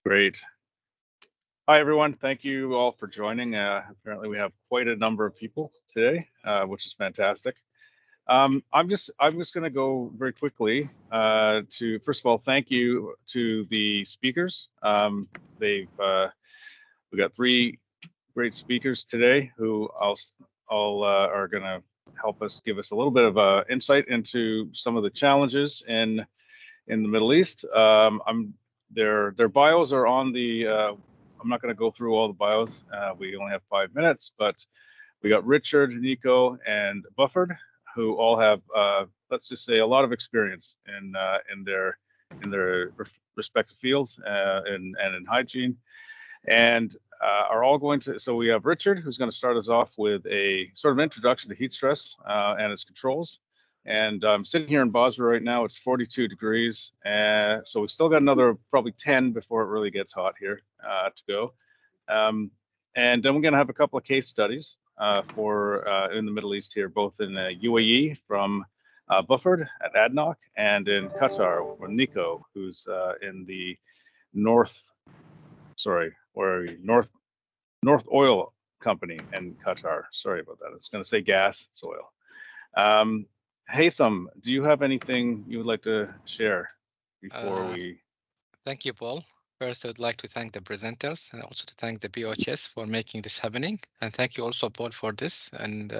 Great. Hi, everyone. Thank you all for joining. Apparently, we have quite a number of people today, which is fantastic. I'm just going to go very quickly to first of all thank you to the speakers. We got three great speakers today who all are going to help us give us a little bit of insight into some of the challenges in the Middle East. Their bios are on the. I'm not going to go through all the bios. We only have 5 minutes, but we got Richard, Nico, and Bufford, who all have, let's just say, a lot of experience in their respective fields and in hygiene, and are all going to. So we have Richard, who's going to start us off with a sort of introduction to heat stress and its controls. And I'm sitting here in Basra right now. It's 42 degrees, so we still got another probably 10 before it really gets hot here to go. And then we're going to have a couple of case studies for in the Middle East here, both in the UAE from Bufford at ADNOC, and in Qatar from Nico, who's in the North. Sorry, where are we? North Oil Company in Qatar. Sorry about that. I was going to say gas, it's oil. Haytham, do you have anything you would like to share before we? Thank you, Paul. First, I would like to thank the presenters and also to thank the BOHS for making this happening. And thank you also, Paul, for this. And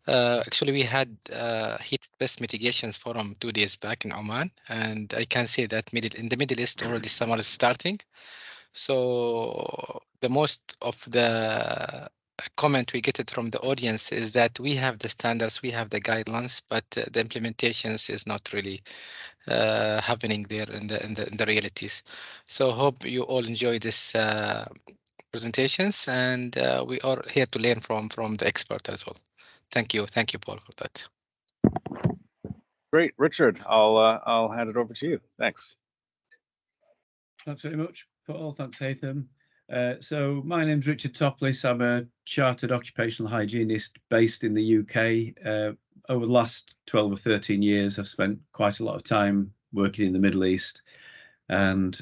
actually, we had heat stress mitigations forum 2 days back in Oman. And I can say that in the Middle East, already summer is starting. So the most of the comment we get it from the audience is that we have the standards, we have the guidelines, but the implementations is not really happening there in the realities. So hope you all enjoy this presentations, and we are here to learn from the expert as well. Thank you, Paul, for that. Great, Richard. I'll hand it over to you. Thanks. Thanks very much, Paul. Thanks, Haytham. So my name's Richard Topless. I'm a chartered occupational hygienist based in the UK. Over the last 12 or 13 years, I've spent quite a lot of time working in the Middle East and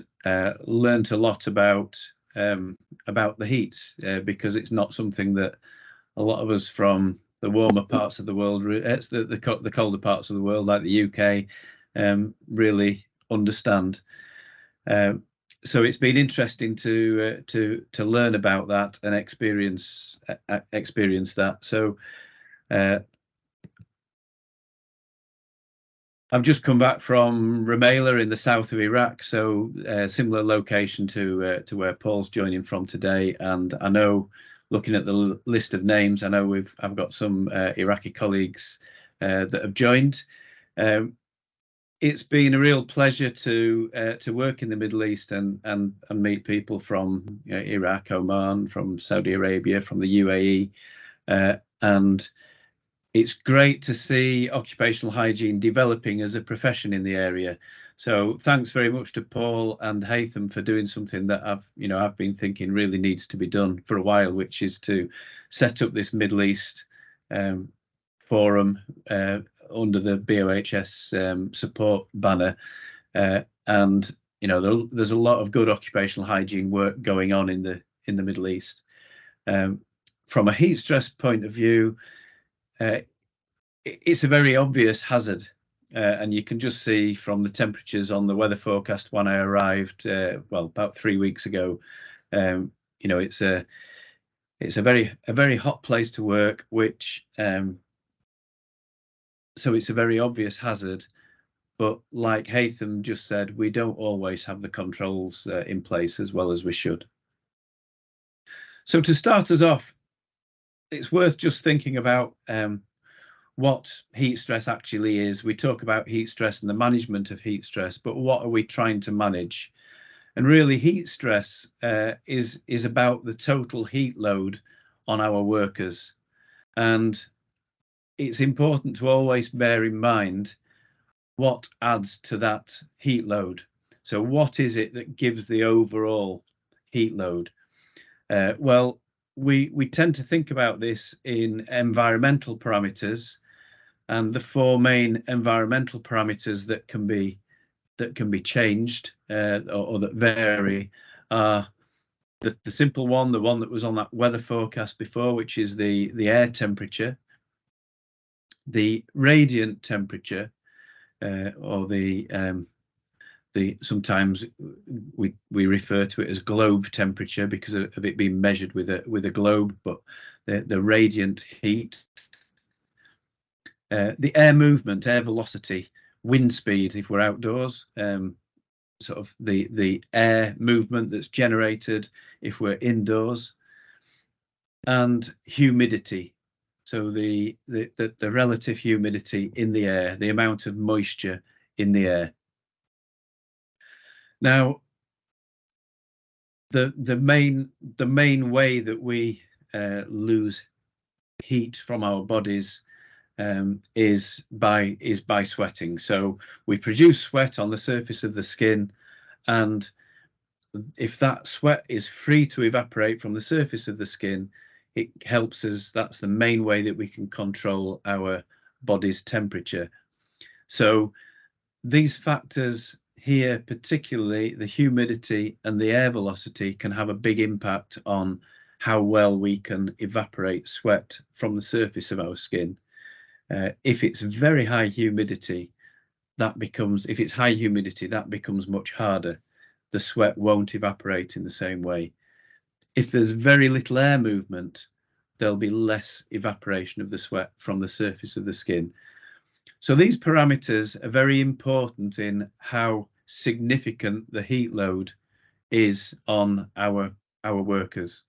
learnt a lot about the heat because it's not something that a lot of us from the warmer parts of the world, the colder parts of the world, like the UK, really understand. So it's been interesting to learn about that and experience that. So I've just come back from Rumaila in the south of Iraq, so similar location to where Paul's joining from today. And I know, looking at the list of names, I know I've got some Iraqi colleagues that have joined. It's been a real pleasure to work in the Middle East and meet people from Iraq, Oman, from Saudi Arabia, from the UAE, and it's great to see occupational hygiene developing as a profession in the area. So thanks very much to Paul and Haytham for doing something that I've been thinking really needs to be done for a while, which is to set up this Middle East forum under the BOHS support banner, and there's a lot of good occupational hygiene work going on in the Middle East. From a heat stress point of view, it's a very obvious hazard, and you can just see from the temperatures on the weather forecast when I arrived, about 3 weeks ago. It's a very hot place to work, which so it's a very obvious hazard, but like Haytham just said, we don't always have the controls in place as well as we should. So to start us off, it's worth just thinking about what heat stress actually is. We talk about heat stress and the management of heat stress, but what are we trying to manage? And really, heat stress is about the total heat load on our workers. And it's important to always bear in mind what adds to that heat load. So what is it that gives the overall heat load? We tend to think about this in environmental parameters, and the four main environmental parameters that that can be changed or that vary are the simple one, the one that was on that weather forecast before, which is the air temperature, the radiant temperature, or the sometimes we refer to it as globe temperature because of it being measured with a globe, but the radiant heat, the air movement, air velocity, wind speed if we're outdoors, sort of the air movement that's generated if we're indoors, and humidity. So the relative humidity in the air, the amount of moisture in the air. Now, the main way that we lose heat from our bodies is by sweating. So we produce sweat on the surface of the skin, and if that sweat is free to evaporate from the surface of the skin, it helps us. That's the main way that we can control our body's temperature. So these factors here, particularly the humidity and the air velocity, can have a big impact on how well we can evaporate sweat from the surface of our skin. If it's very high humidity, that becomes much harder. The sweat won't evaporate in the same way. If there's very little air movement, there'll be less evaporation of the sweat from the surface of the skin. So these parameters are very important in how significant the heat load is on our workers.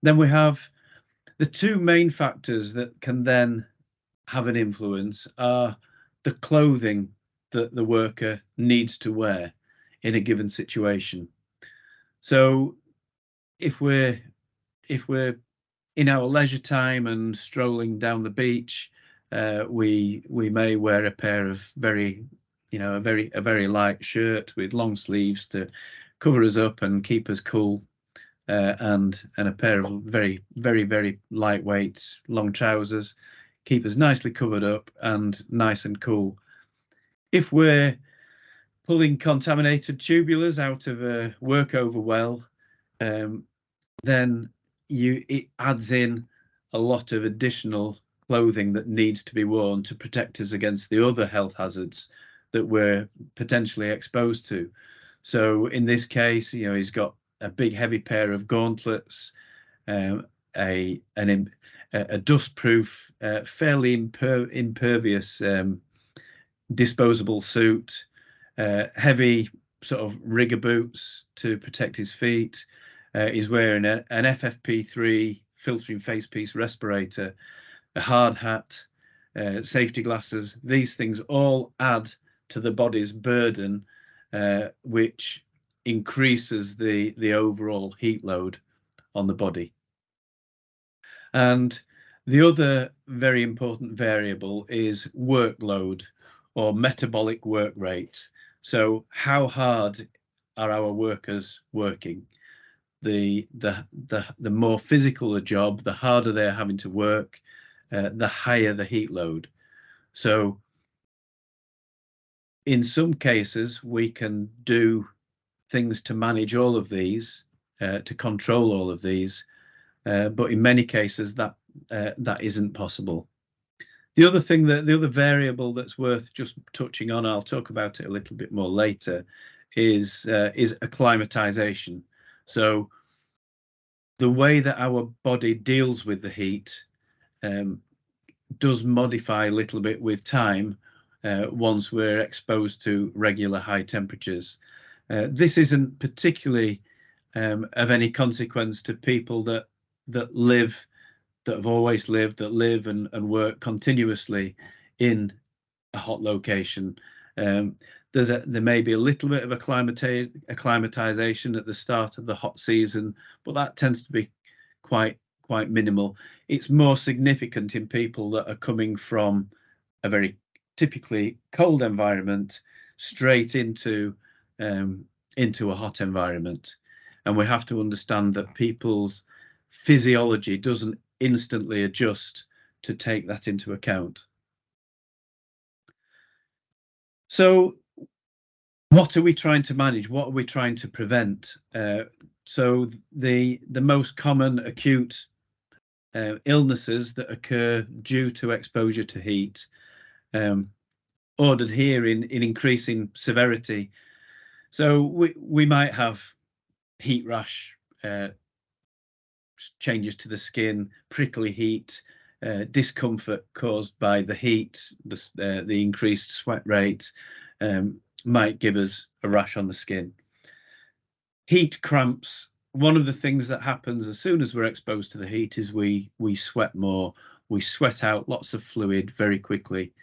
Then we have the two main factors that can then have an influence are the clothing that the worker needs to wear in a given situation. So if we're in our leisure time and strolling down the beach, we may wear a pair of a very light shirt with long sleeves to cover us up and keep us cool, and a pair of very lightweight long trousers, keep us nicely covered up and nice and cool. If we're pulling contaminated tubulars out of a workover well, then it adds in a lot of additional clothing that needs to be worn to protect us against the other health hazards that we're potentially exposed to. So in this case, he's got a big heavy pair of gauntlets, a dust-proof, fairly impervious disposable suit, heavy sort of rigger boots to protect his feet. He's wearing an FFP3 filtering face piece respirator, a hard hat, safety glasses. These things all add to the body's burden, which increases the overall heat load on the body. And the other very important variable is workload or metabolic work rate. So how hard are our workers working? The more physical the job, the harder they're having to work, the higher the heat load. So in some cases, we can do things to manage all of these, to control all of these, but in many cases that isn't possible. The other variable that's worth just touching on, I'll talk about it a little bit more later, is acclimatization. So the way that our body deals with the heat does modify a little bit with time once we're exposed to regular high temperatures. This isn't particularly of any consequence to people that have always lived, that live and work continuously in a hot location. There may be a little bit of acclimatization at the start of the hot season, but that tends to be quite minimal. It's more significant in people that are coming from a very typically cold environment straight into a hot environment. And we have to understand that people's physiology doesn't instantly adjust to take that into account. So What are we trying to manage? What are we trying to prevent? So the most common acute illnesses that occur due to exposure to heat, ordered here in increasing severity. So we might have heat rash, changes to the skin, prickly heat, discomfort caused by the heat, the increased sweat rate, might give us a rash on the skin. Heat cramps. One of the things that happens as soon as we're exposed to the heat is we sweat more. We sweat out lots of fluid very quickly.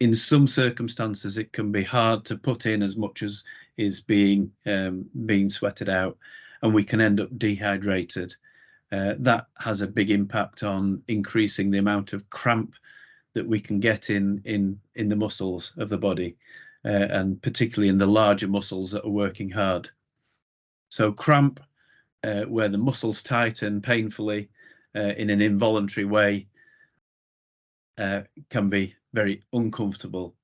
In some circumstances, it can be hard to put in as much as is being sweated out, and we can end up dehydrated. That has a big impact on increasing the amount of cramp that we can get in the muscles of the body, and particularly in the larger muscles that are working hard. So cramp, where the muscles tighten painfully in an involuntary way, can be very uncomfortable.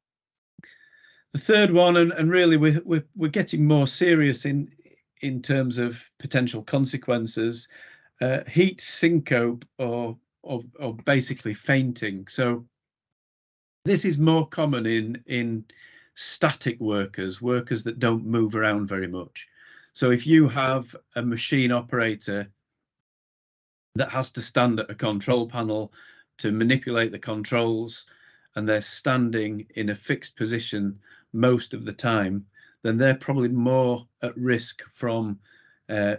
The third one, and really we're getting more serious in terms of potential consequences, heat syncope or basically fainting. So this is more common in static workers that don't move around very much. So if you have a machine operator that has to stand at a control panel to manipulate the controls, and they're standing in a fixed position most of the time, then they're probably more at risk from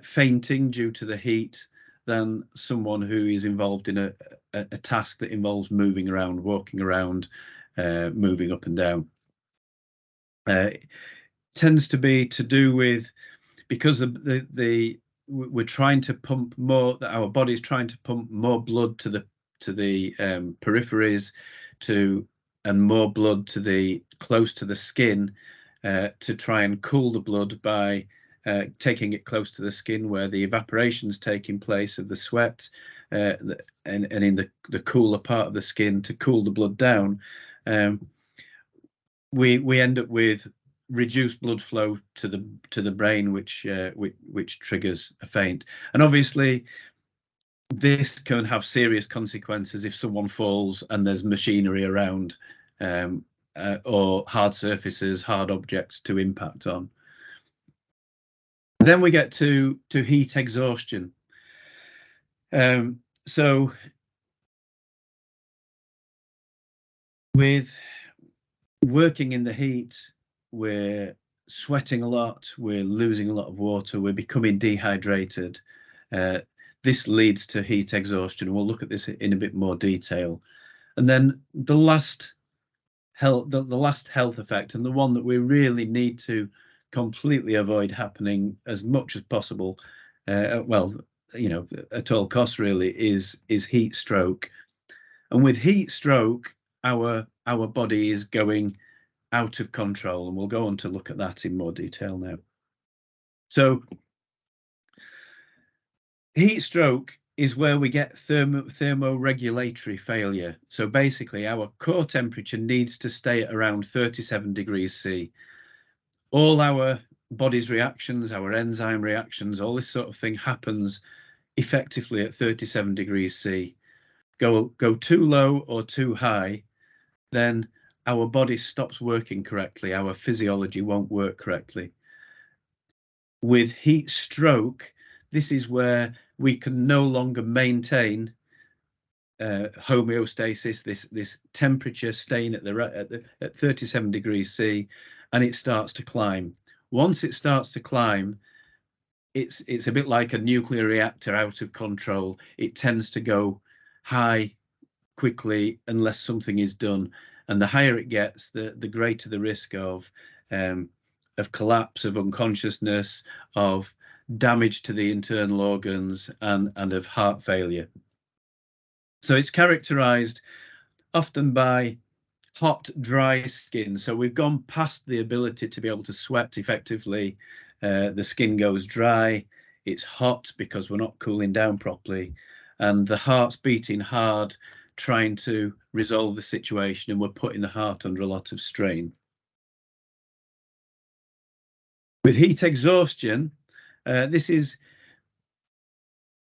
fainting due to the heat than someone who is involved in a task that involves moving around, walking around, moving up and down. It tends to be to do with, because we're trying to pump more, that our body's trying to pump more blood to the peripheries, and more blood to the close to the skin, to try and cool the blood by taking it close to the skin where the evaporation's taking place of the sweat, and in the cooler part of the skin to cool the blood down. We end up with reduced blood flow to the brain, which triggers a faint. And obviously this can have serious consequences if someone falls and there's machinery around, or hard surfaces, hard objects to impact on. Then we get to heat exhaustion. So with working in the heat, we're sweating a lot, we're losing a lot of water, we're becoming dehydrated. This leads to heat exhaustion. We'll look at this in a bit more detail. And then the last health effect, and the one that we really need to completely avoid happening as much as possible, well, you know, at all costs really, is heat stroke. And with heat stroke, our body is going out of control, and we'll go on to look at that in more detail now. So heat stroke is where we get thermoregulatory failure. So basically our core temperature needs to stay at around 37 degrees C. All our body's reactions, our enzyme reactions, all this sort of thing happens effectively at 37 degrees C. Go too low or too high, then our body stops working correctly. Our physiology won't work correctly. With heat stroke, this is where we can no longer maintain homeostasis, this temperature staying at 37 degrees C, and it starts to climb. Once it starts to climb, it's a bit like a nuclear reactor out of control. It tends to go high quickly unless something is done, and the higher it gets, the greater the risk of collapse, of unconsciousness, of damage to the internal organs, and of heart failure. So it's characterized often by hot, dry skin. So we've gone past the ability to be able to sweat effectively. The skin goes dry, it's hot because we're not cooling down properly, and the heart's beating hard, trying to resolve the situation, and we're putting the heart under a lot of strain. With heat exhaustion, this is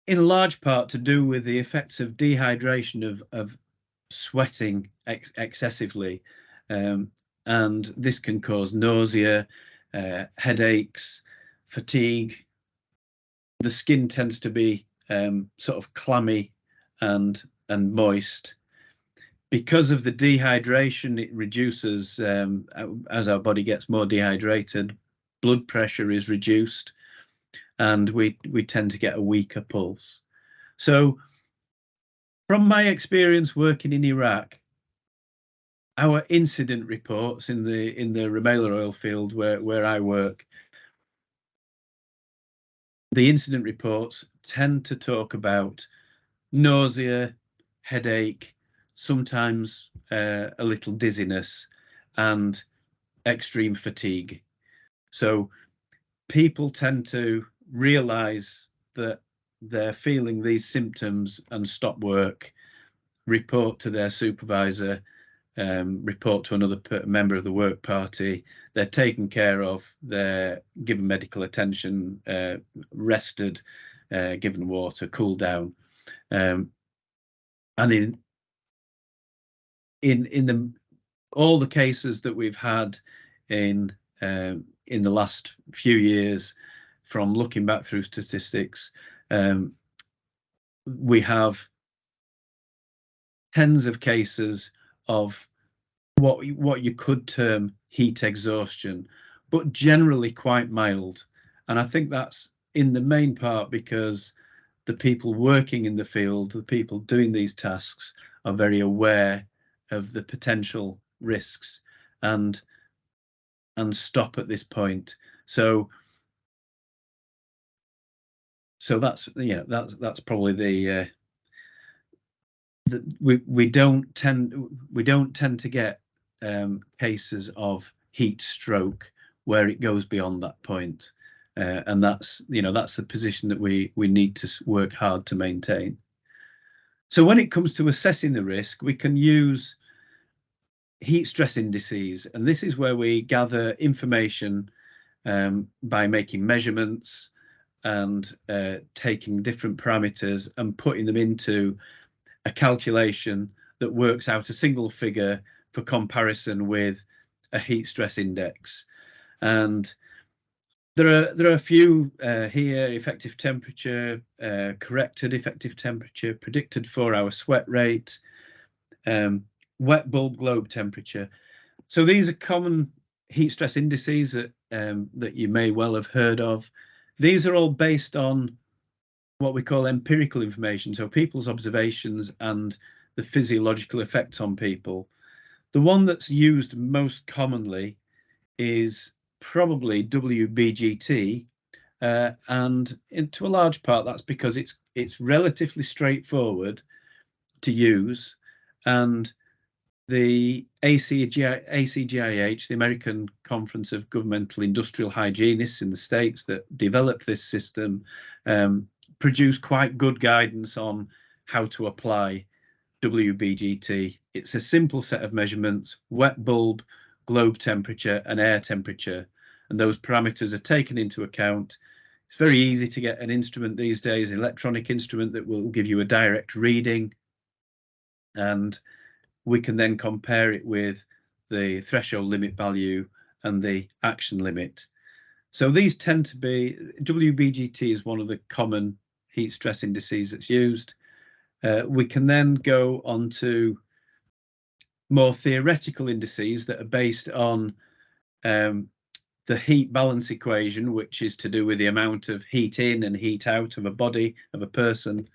in large part to do with the effects of dehydration of sweating excessively, and this can cause nausea, headaches, fatigue. The skin tends to be sort of clammy and moist. Because of the dehydration, it reduces, as our body gets more dehydrated, blood pressure is reduced, and we tend to get a weaker pulse. So from my experience working in Iraq, our incident reports in the Rumaila oil field where I work, the incident reports tend to talk about nausea, headache, sometimes a little dizziness, and extreme fatigue. So people tend to realize that they're feeling these symptoms and stop work, report to their supervisor, report to another member of the work party. They're taken care of, they're given medical attention, rested, given water, cooled down. And in all the cases that we've had in the last few years, from looking back through statistics, we have tens of cases of what you could term heat exhaustion, but generally quite mild. And I think that's in the main part because the people working in the field, the people doing these tasks, are very aware of the potential risks and stop at this point. So that's, yeah, that's probably the we don't tend to get cases of heat stroke where it goes beyond that point, and that's, you know, that's the position that we need to work hard to maintain. So when it comes to assessing the risk, we can use heat stress indices, and this is where we gather information by making measurements and taking different parameters and putting them into a calculation that works out a single figure for comparison with a heat stress index. And there are a few here: effective temperature, corrected effective temperature, predicted 4-hour sweat rate, wet bulb globe temperature. So these are common heat stress indices that you may well have heard of. These are all based on what we call empirical information, so people's observations and the physiological effects on people. The one that's used most commonly is probably WBGT, and to a large part that's because it's relatively straightforward to use, and the ACGIH, the American Conference of Governmental Industrial Hygienists in the States that developed this system, produced quite good guidance on how to apply WBGT. It's a simple set of measurements: wet bulb, globe temperature, and air temperature, and those parameters are taken into account. It's very easy to get an instrument these days, an electronic instrument that will give you a direct reading, and we can then compare it with the threshold limit value and the action limit. So these tend to be, WBGT is one of the common heat stress indices that's used. We can then go on to more theoretical indices that are based on the heat balance equation, which is to do with the amount of heat in and heat out of a body, of a person,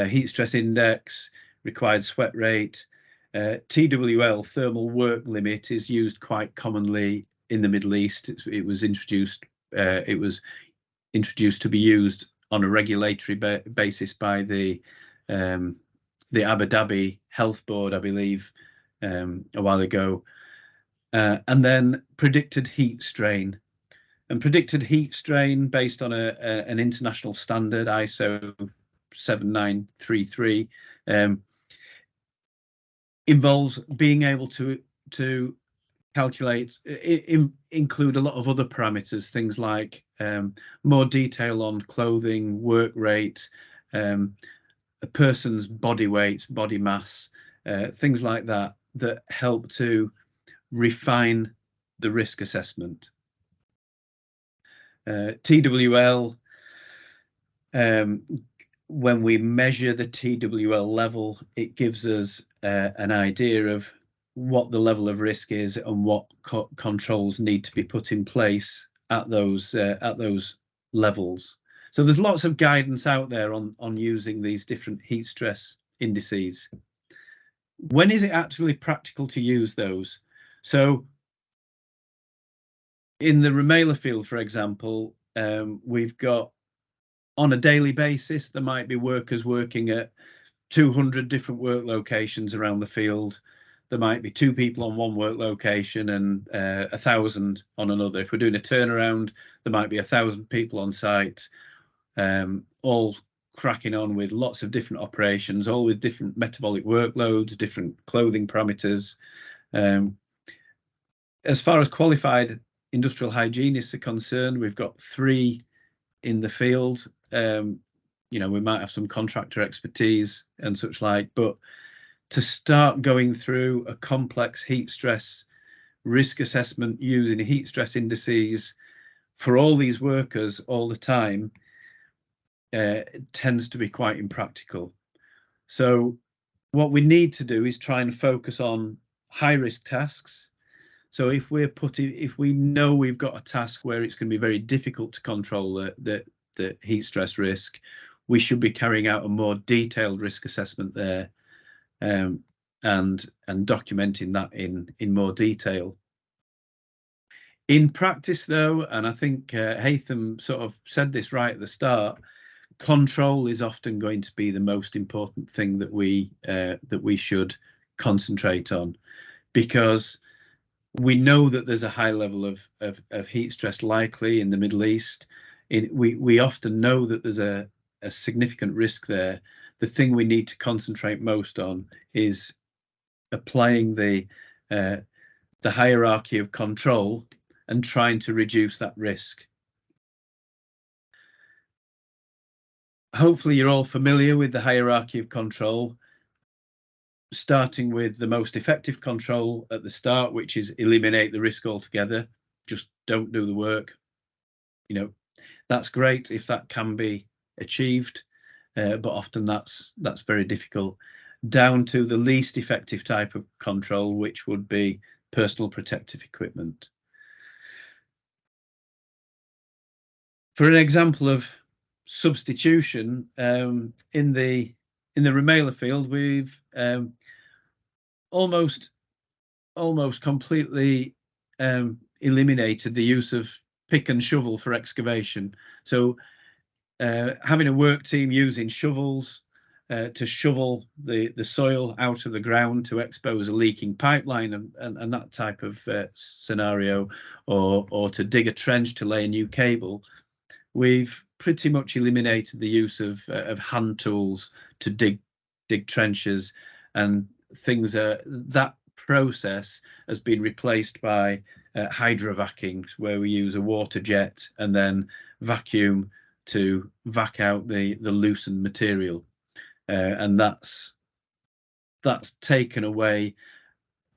heat stress index, required sweat rate. TWL, thermal work limit, is used quite commonly in the Middle East. It was introduced to be used on a regulatory basis by the Abu Dhabi Health Board, I believe, a while ago. And then predicted heat strain. And predicted heat strain, based on an international standard, ISO 7933, involves being able to calculate, include a lot of other parameters, things like more detail on clothing, work rate, a person's body weight, body mass, things like that, that help to refine the risk assessment. TWL, when we measure the TWL level, it gives us an idea of what the level of risk is and what controls need to be put in place at those levels. So there's lots of guidance out there on using these different heat stress indices. When is it actually practical to use those? So in the Rumeila field, for example, we've got, on a daily basis, there might be workers working at 200 different work locations around the field. There might be 2 people on one work location and 1,000 on another. If we're doing a turnaround, there might be 1,000 people on site, all cracking on with lots of different operations, all with different metabolic workloads, different clothing parameters. As far as qualified industrial hygienists are concerned, we've got 3 in the field. You know, we might have some contractor expertise and such like, but to start going through a complex heat stress risk assessment using heat stress indices for all these workers all the time tends to be quite impractical. So what we need to do is try and focus on high risk tasks. So if we know we've got a task where it's going to be very difficult to control the heat stress risk, we should be carrying out a more detailed risk assessment there, and documenting that in more detail. In practice, though, and I think Haytham sort of said this right at the start, control is often going to be the most important thing that we should concentrate on, because we know that there's a high level of heat stress likely in the Middle East. We often know that there's a significant risk there. The thing we need to concentrate most on is applying the hierarchy of control and trying to reduce that risk. Hopefully you're all familiar with the hierarchy of control, starting with the most effective control at the start, which is eliminate the risk altogether. Just don't do the work. You know, that's great if that can be achieved, but often that's very difficult. Down to the least effective type of control, which would be personal protective equipment. For an example of substitution, in the Rumeila field, we've almost completely eliminated the use of pick and shovel for excavation. So having a work team using shovels to shovel the soil out of the ground to expose a leaking pipeline and that type of scenario, or to dig a trench to lay a new cable, we've pretty much eliminated the use of hand tools to dig trenches and things. That process has been replaced by hydrovacking, where we use a water jet and then vacuum to vac out the loosened material, and that's taken away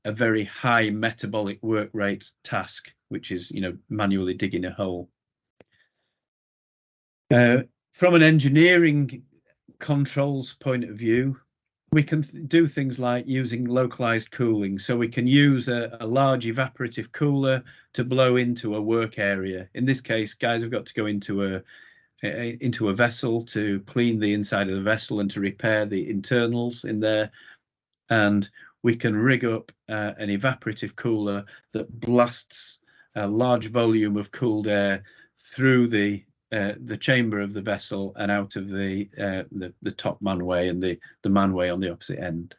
a very high metabolic work rate task, which is, you know, manually digging a hole. From an engineering controls point of view, we can do things like using localized cooling. So we can use a large evaporative cooler to blow into a work area. In this case, guys have got to go into a vessel to clean the inside of the vessel and to repair the internals in there. And we can rig up an evaporative cooler that blasts a large volume of cooled air through the chamber of the vessel and out of the top manway and the manway on the opposite end.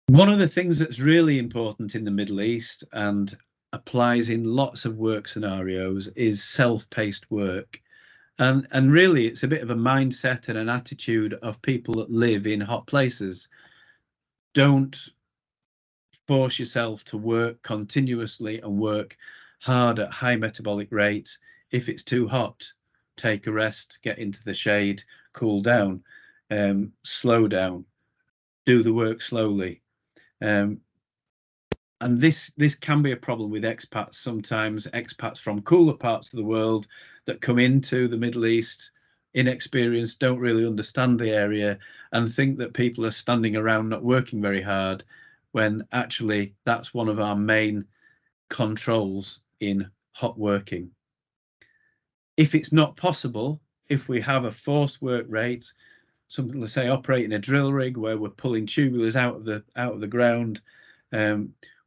One of the things that's really important in the Middle East and applies in lots of work scenarios is self-paced work. And really, it's a bit of a mindset and an attitude of people that live in hot places. Don't force yourself to work continuously and work hard at high metabolic rates. If it's too hot, take a rest, get into the shade, cool down, slow down, do the work slowly. And this can be a problem with expats. Sometimes expats from cooler parts of the world that come into the Middle East, inexperienced, don't really understand the area, and think that people are standing around not working very hard, when actually that's one of our main controls in hot working. If it's not possible, if we have a forced work rate, something, let's say, operating a drill rig where we're pulling tubulars out of the ground,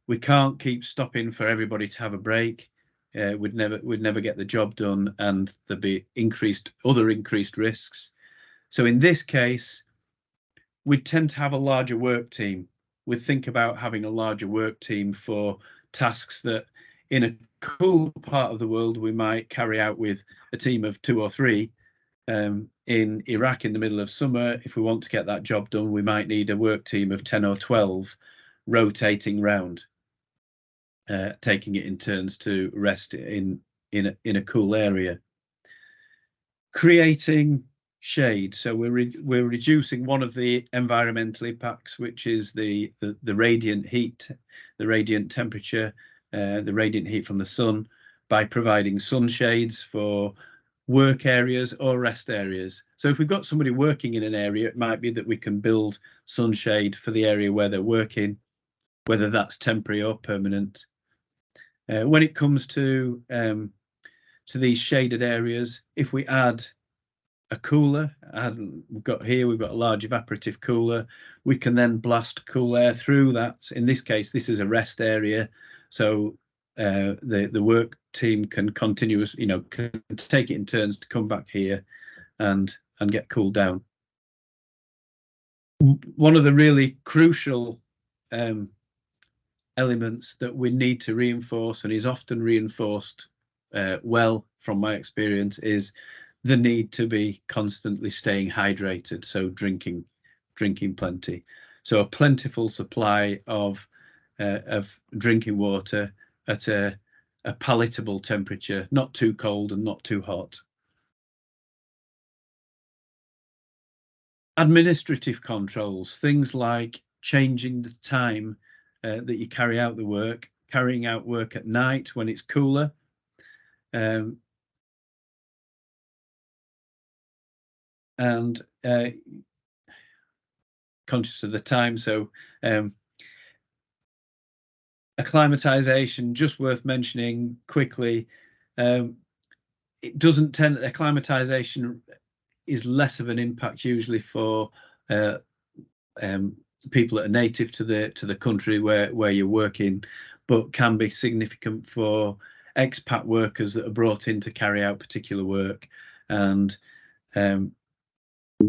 we can't keep stopping for everybody to have a break. We'd never get the job done, and there'd be other increased risks. So in this case, we'd tend to have a larger work team. We'd think about having a larger work team for tasks that in a cool part of the world we might carry out with a team of 2 or 3. In Iraq in the middle of summer, if we want to get that job done, we might need a work team of 10 or 12 rotating round, taking it in turns to rest in a cool area. Creating shade. So we're reducing one of the environmental impacts, which is the radiant heat, the radiant temperature, the radiant heat from the sun, by providing sunshades for work areas or rest areas. So if we've got somebody working in an area, it might be that we can build sunshade for the area where they're working, whether that's temporary or permanent. When it comes to these shaded areas, if we add a cooler, we've got a large evaporative cooler, we can then blast cool air through that. In this case, this is a rest area, so the work team can can take it in turns to come back here and get cooled down. One of the really crucial elements that we need to reinforce, and is often reinforced well from my experience, is the need to be constantly staying hydrated, so drinking plenty. So a plentiful supply of drinking water at a palatable temperature, not too cold and not too hot. Administrative controls, things like changing the time that you carry out the work, carrying out work at night when it's cooler. And conscious of the time, so acclimatization, just worth mentioning quickly. It doesn't tend, acclimatization is less of an impact usually for people that are native to the country where you're working, but can be significant for expat workers that are brought in to carry out particular work, and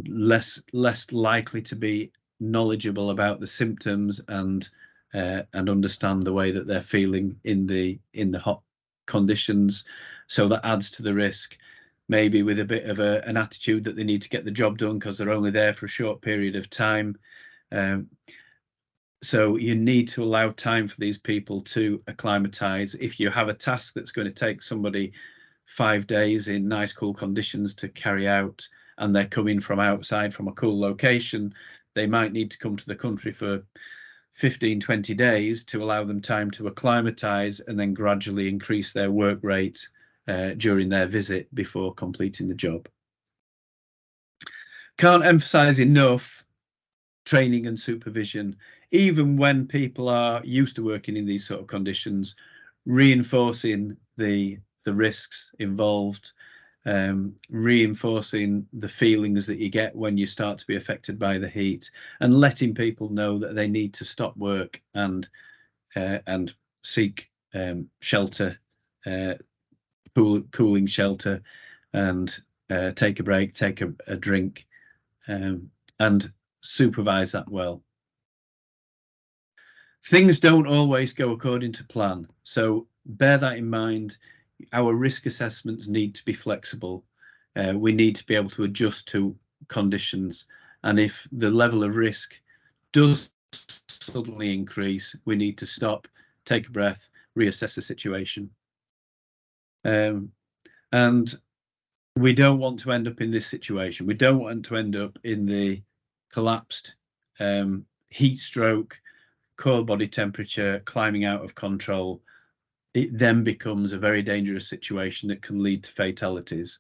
less likely to be knowledgeable about the symptoms and understand the way that they're feeling in the hot conditions. So that adds to the risk, maybe with a bit of an attitude that they need to get the job done because they're only there for a short period of time. So you need to allow time for these people to acclimatize. If you have a task that's going to take somebody 5 days in nice cool conditions to carry out, and they're coming from outside from a cool location, they might need to come to the country for 15-20 days to allow them time to acclimatize and then gradually increase their work rate during their visit before completing the job. Can't emphasize enough training and supervision, even when people are used to working in these sort of conditions, reinforcing the risks involved, reinforcing the feelings that you get when you start to be affected by the heat, and letting people know that they need to stop work and seek shelter, cooling shelter, and take a break, take a drink, and supervise that well. Things don't always go according to plan, so bear that in mind. Our risk assessments need to be flexible. We need to be able to adjust to conditions, and if the level of risk does suddenly increase, we need to stop, take a breath, reassess the situation. And we don't want to end up in this situation. We don't want to end up in the collapsed heat stroke, core body temperature, climbing out of control. It then becomes a very dangerous situation that can lead to fatalities.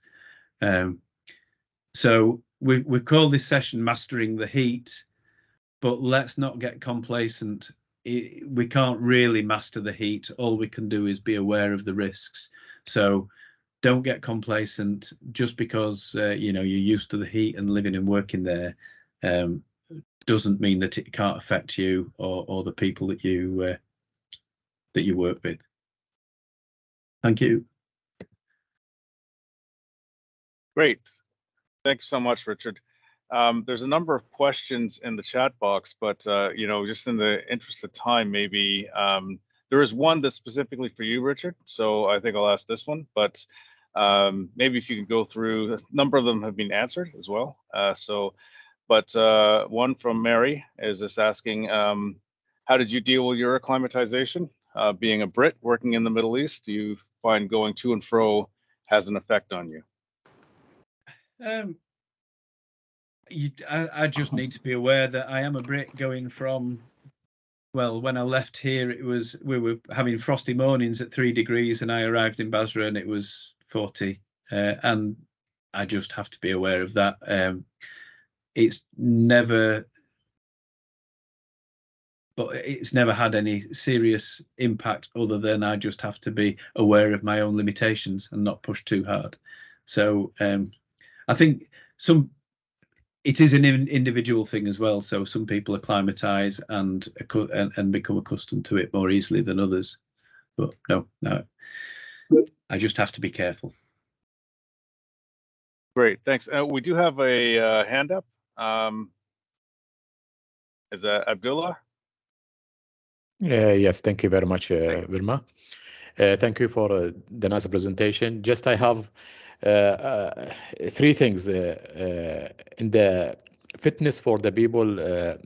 So we call this session Mastering the Heat, but let's not get complacent. We can't really master the heat. All we can do is be aware of the risks. So don't get complacent just because you know, you're used to the heat and living and working there. Doesn't mean that it can't affect you or the people that you work with. Thank you. Great. Thank you so much, Richard. There's a number of questions in the chat box, but you know, just in the interest of time, maybe there is one that's specifically for you, Richard. So I think I'll ask this one, but maybe if you can go through, a number of them have been answered as well. But one from Mary is just asking, how did you deal with your acclimatization? Being a Brit working in the Middle East, do you find going to and fro has an effect on you? I just need to be aware that I am a Brit going from, well, when I left here, we were having frosty mornings at 3 degrees, and I arrived in Basra and it was 40, and I just have to be aware of that. It's never had any serious impact other than I just have to be aware of my own limitations and not push too hard. So I think it is an individual thing as well. So some people acclimatise and become accustomed to it more easily than others. But no, I just have to be careful. Great, thanks. We do have a hand up. Is that Abdullah? Yes, thank you very much, Vilma. Thank you for the nice presentation. Just I have 3 things. In the fitness for the people,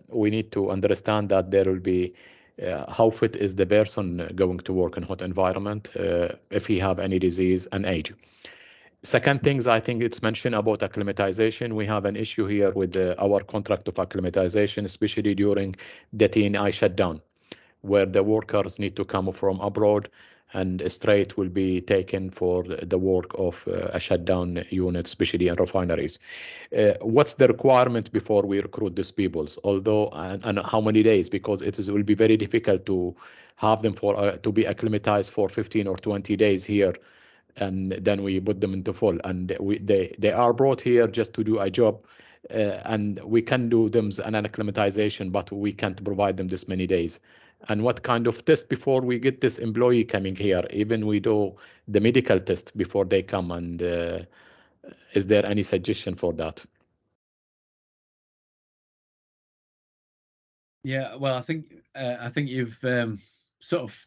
we need to understand that there will be how fit is the person going to work in hot environment, if he have any disease and age. Second things, I think it's mentioned about acclimatization. We have an issue here with our contract of acclimatization, especially during the TNI shutdown, where the workers need to come from abroad and straight will be taken for the work of a shutdown unit, especially in refineries. What's the requirement before we recruit these people? Although, and how many days? Because it will be very difficult to have them to be acclimatized for 15 or 20 days here, and then we put them into full. And they are brought here just to do a job, and we can do them an acclimatization, but we can't provide them this many days. And what kind of test before we get this employee coming here? Even we do the medical test before they come. And is there any suggestion for that? Yeah, well, I think you've sort of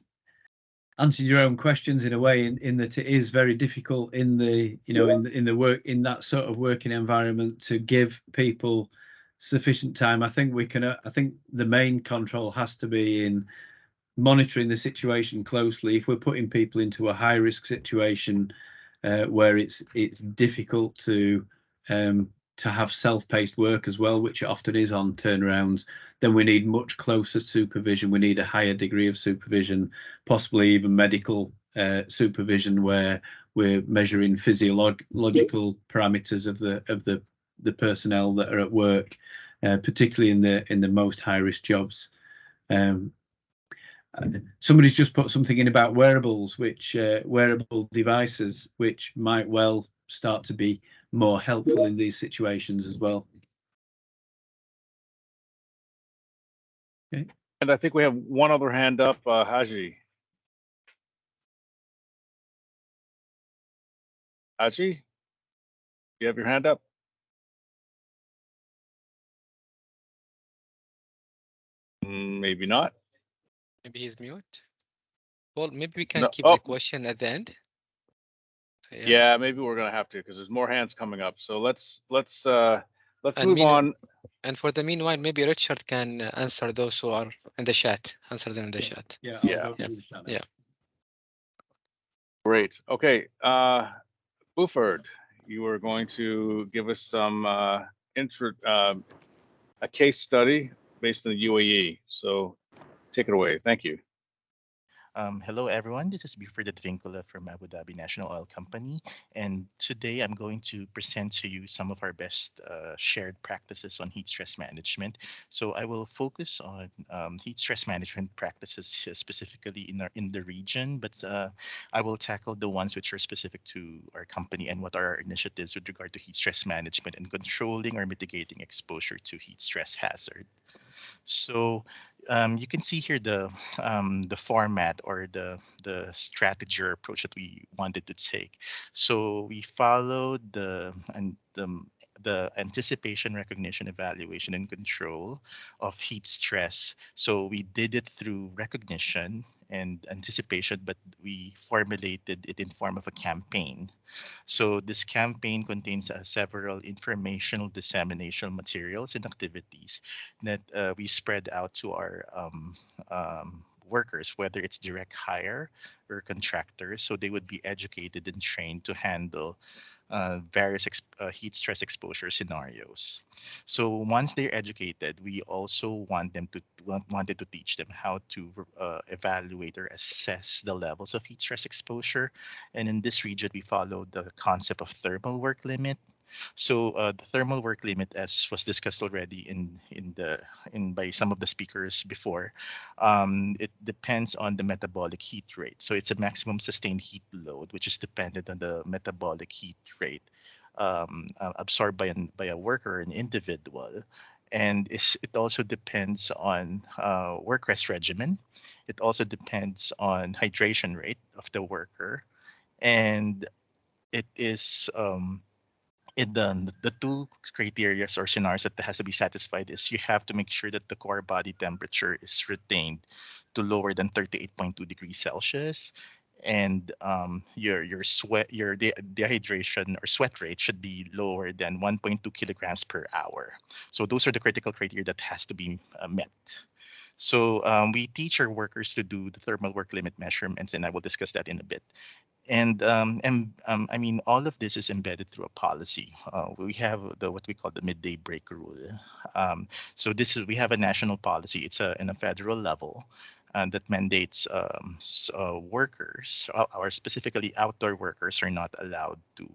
answered your own questions in a way, in that it is very difficult in the, you know, in the work, in that sort of working environment, to give people sufficient time. I think the main control has to be in monitoring the situation closely. If we're putting people into a high risk situation where it's difficult to have self-paced work as well, which it often is on turnarounds, then we need much closer supervision. We need a higher degree of supervision, possibly even medical supervision, where we're measuring physiological parameters of the personnel that are at work, particularly in the most high risk jobs. Somebody's just put something in about wearables, which wearable devices, which might well start to be more helpful in these situations as well. Okay. And I think we have one other hand up, Haji. Haji, you have your hand up? Maybe not. Maybe he's mute. Well, maybe we can keep the question at the end. Yeah, maybe we're gonna have to, because there's more hands coming up. So let's let's And move on. And for the meanwhile, maybe Richard can answer those who are in the chat. Answer them in the chat. Yeah. Yeah. I'll go through the chat now. Yeah. Great. Okay. Buford, you are going to give us some a case study based in the UAE. So take it away. Thank you. Hello, everyone. This is Buford Advincula from Abu Dhabi National Oil Company. And today I'm going to present to you some of our best shared practices on heat stress management. So I will focus on heat stress management practices specifically in the region, but I will tackle the ones which are specific to our company and what are our initiatives with regard to heat stress management and controlling or mitigating exposure to heat stress hazard. So you can see here the format or the strategy or approach that we wanted to take. So we followed the anticipation, recognition, evaluation, and control of heat stress. So we did it through recognition and anticipation, but we formulated it in form of a campaign. So this campaign contains several informational dissemination materials and activities that we spread out to our workers, whether it's direct hire or contractors, so they would be educated and trained to handle various heat stress exposure scenarios. So once they're educated, we also wanted to teach them how to evaluate or assess the levels of heat stress exposure. And in this region, we followed the concept of thermal work limit. So the thermal work limit, as was discussed already by some of the speakers before, it depends on the metabolic heat rate. So it's a maximum sustained heat load, which is dependent on the metabolic heat rate absorbed by a worker, an individual. And it also depends on work rest regimen. It also depends on hydration rate of the worker, and it is the two criteria or scenarios that has to be satisfied is you have to make sure that the core body temperature is retained to lower than 38.2 degrees Celsius, and your dehydration or sweat rate should be lower than 1.2 kilograms per hour. So those are the critical criteria that has to be met. So we teach our workers to do the thermal work limit measurements, and I will discuss that in a bit. And I mean, all of this is embedded through a policy. We have what we call the midday break rule. So we have a national policy. It's in a federal level that mandates workers, or specifically outdoor workers, are not allowed to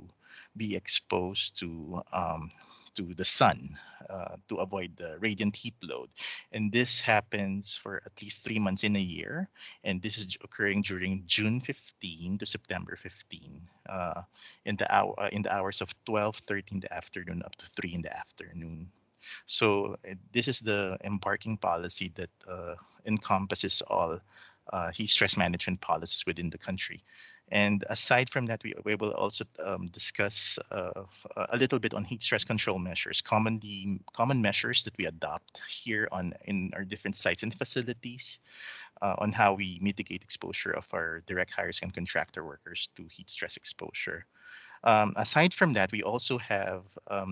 be exposed to the sun to avoid the radiant heat load. And this happens for at least 3 months in a year. And this is occurring during June 15 to September 15 in the hours of 12:30 in the afternoon up to 3 in the afternoon. So this is the embarking policy that encompasses all heat stress management policies within the country. And aside from that, we will also discuss a little bit on heat stress control measures, common measures that we adopt here in our different sites and facilities on how we mitigate exposure of our direct hires and contractor workers to heat stress exposure. Aside from that, we also have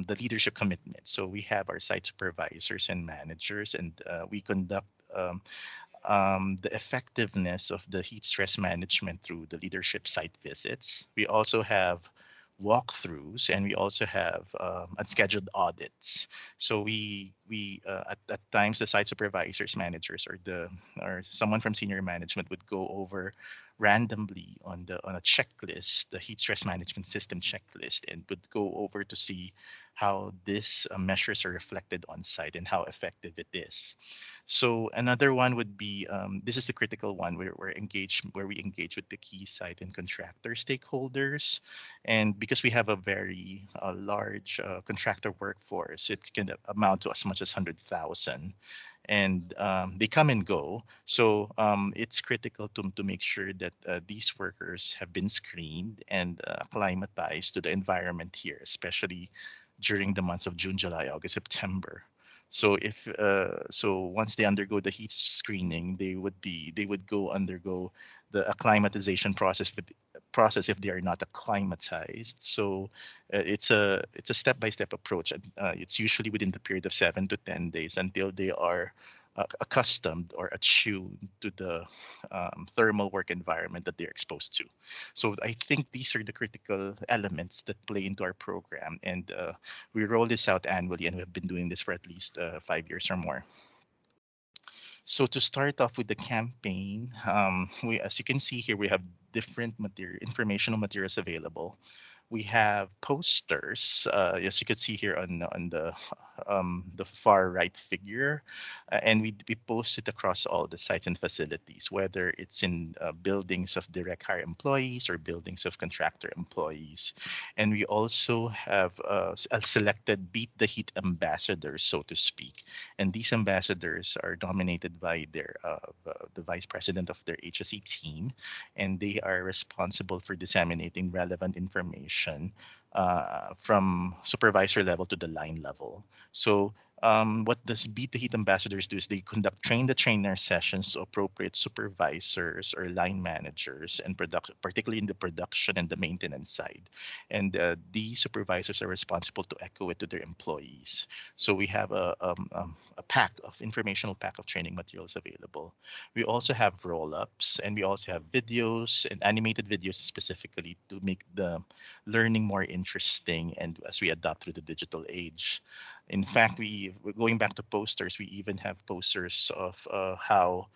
the leadership commitment. So we have our site supervisors and managers, and we conduct the effectiveness of the heat stress management through the leadership site visits. We also have walkthroughs, and we also have unscheduled audits. So we at times the site supervisors, managers, or someone from senior management would go over randomly on a checklist, the heat stress management system checklist, and would go over to see how these measures are reflected on site and how effective it is. So another one would be this is the critical one where we engage with the key site and contractor stakeholders, and because we have a very large contractor workforce, it can amount to as much as 100,000. And they come and go. So it's critical to make sure that these workers have been screened and acclimatized to the environment here, especially during the months of June, July, August, September. So once they undergo the heat screening, they would undergo the acclimatization process process if they are not acclimatized. So it's a step-by-step approach. And it's usually within the period of 7 to 10 days until they are accustomed or attuned to the thermal work environment that they're exposed to. So I think these are the critical elements that play into our program. And we roll this out annually, and we've been doing this for at least 5 years or more. So to start off with the campaign, as you can see here, we have different informational materials available. We have posters, as you can see here on the far right figure, and we post it across all the sites and facilities, whether it's in buildings of direct hire employees or buildings of contractor employees. And we also have selected Beat the Heat ambassadors, so to speak. And these ambassadors are dominated by the vice president of their HSE team, and they are responsible for disseminating relevant information from supervisor level to the line level. So what does Beat the Heat ambassadors do is they conduct train-the-trainer sessions to appropriate supervisors or line managers, and particularly in the production and the maintenance side. And these supervisors are responsible to echo it to their employees. So we have a informational pack of training materials available. We also have roll-ups, and we also have videos and animated videos specifically to make the learning more interesting and as we adapt through the digital age. In fact, going back to posters, we even have posters of how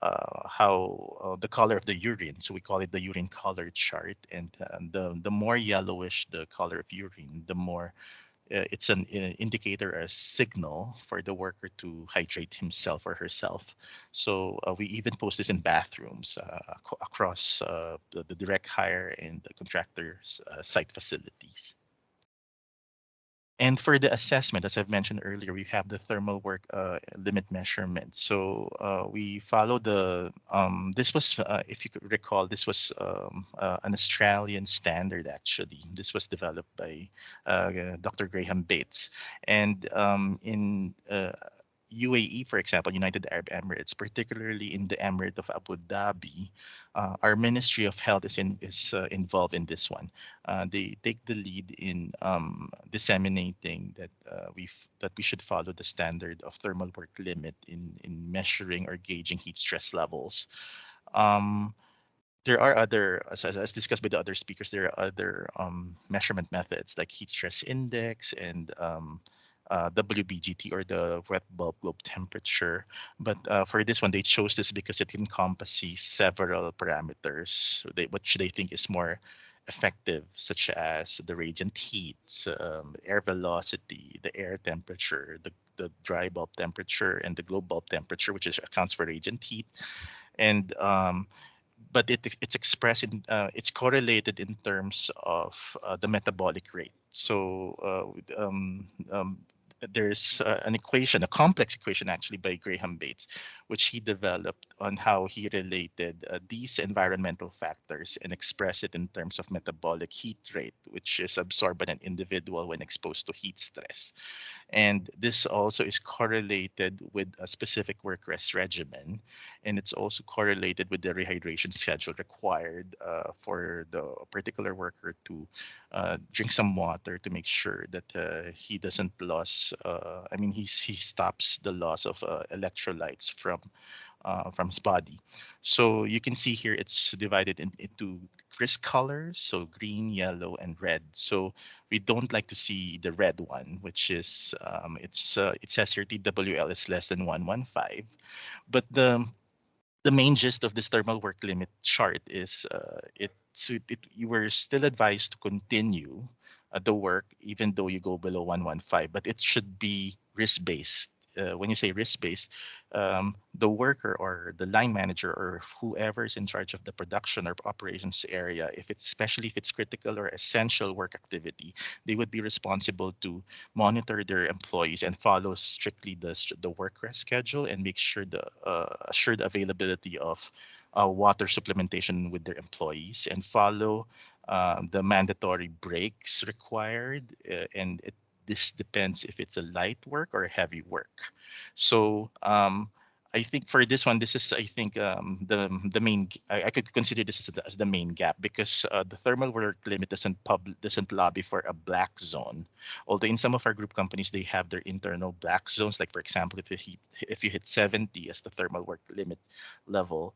the color of the urine. So we call it the urine color chart. And the more yellowish the color of urine, the more it's an indicator, a signal for the worker to hydrate himself or herself. So we even post this in bathrooms across the direct hire and the contractor's site facilities. And for the assessment, as I've mentioned earlier, we have the thermal work limit measurement. So we follow this was, if you could recall, this was an Australian standard, actually. This was developed by Dr. Graham Bates. And in UAE, for example, United Arab Emirates, particularly in the Emirate of Abu Dhabi, our Ministry of Health is involved in this one. They take the lead in disseminating that we should follow the standard of thermal work limit in measuring or gauging heat stress levels. There are other, as discussed by the other speakers, there are other measurement methods like heat stress index and WBGT, or the wet bulb globe temperature. But for this one, they chose this because it encompasses several parameters which they think is more effective, such as the radiant heat, air velocity, the air temperature, the dry bulb temperature, and the globe bulb temperature, which accounts for radiant heat. And but it's expressed in it's correlated in terms of the metabolic rate. So there's an equation, a complex equation actually, by Graham Bates, which he developed on how he related these environmental factors and express it in terms of metabolic heat rate, which is absorbed by an individual when exposed to heat stress. And this also is correlated with a specific work rest regimen. And it's also correlated with the rehydration schedule required for the particular worker to drink some water to make sure that he doesn't lose, he stops the loss of electrolytes from his body. So you can see here it's divided into risk colors, so green, yellow, and red. So we don't like to see the red one, which is it says here TWL is less than 115. But the main gist of this thermal work limit chart is you were still advised to continue the work even though you go below 115, but it should be risk-based. When you say risk-based, the worker or the line manager or whoever is in charge of the production or operations area, especially if it's critical or essential work activity, they would be responsible to monitor their employees and follow strictly the work rest schedule and make sure the assured availability of water supplementation with their employees, and follow the mandatory breaks required, this depends if it's a light work or a heavy work. So I think for this one, this is, I think, the main. I could consider this as the main gap, because the thermal work limit doesn't lobby for a black zone. Although in some of our group companies, they have their internal black zones. Like for example, if you hit 70 as the thermal work limit level,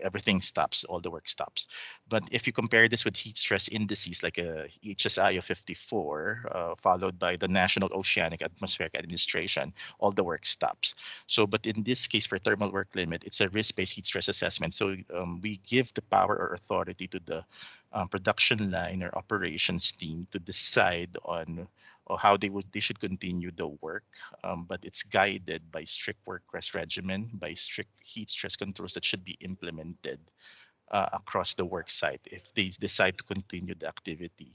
everything stops, all the work stops. But if you compare this with heat stress indices like a HSI of 54, followed by the National Oceanic Atmospheric Administration, all the work stops. So, but in this case for thermal work limit, it's a risk-based heat stress assessment. So we give the power or authority to the production line or operations team to decide on how they should continue the work, but it's guided by strict work rest regimen, by strict heat stress controls that should be implemented across the work site if they decide to continue the activity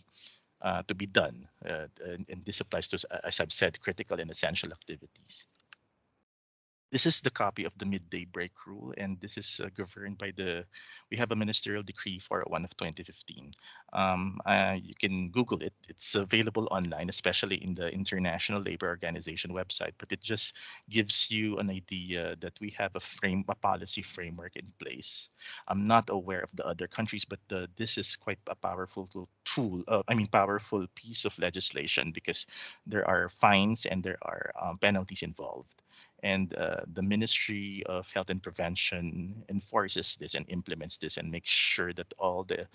to be done. And this applies to, as I've said, critical and essential activities. This is the copy of the midday break rule, and this is governed by we have a ministerial decree 401 of 2015. You can Google it. It's available online, especially in the International Labor Organization website, but it just gives you an idea that we have a policy framework in place. I'm not aware of the other countries, but this is quite a powerful tool, powerful piece of legislation, because there are fines and there are penalties involved. And the Ministry of Health and Prevention enforces this and implements this and makes sure that all the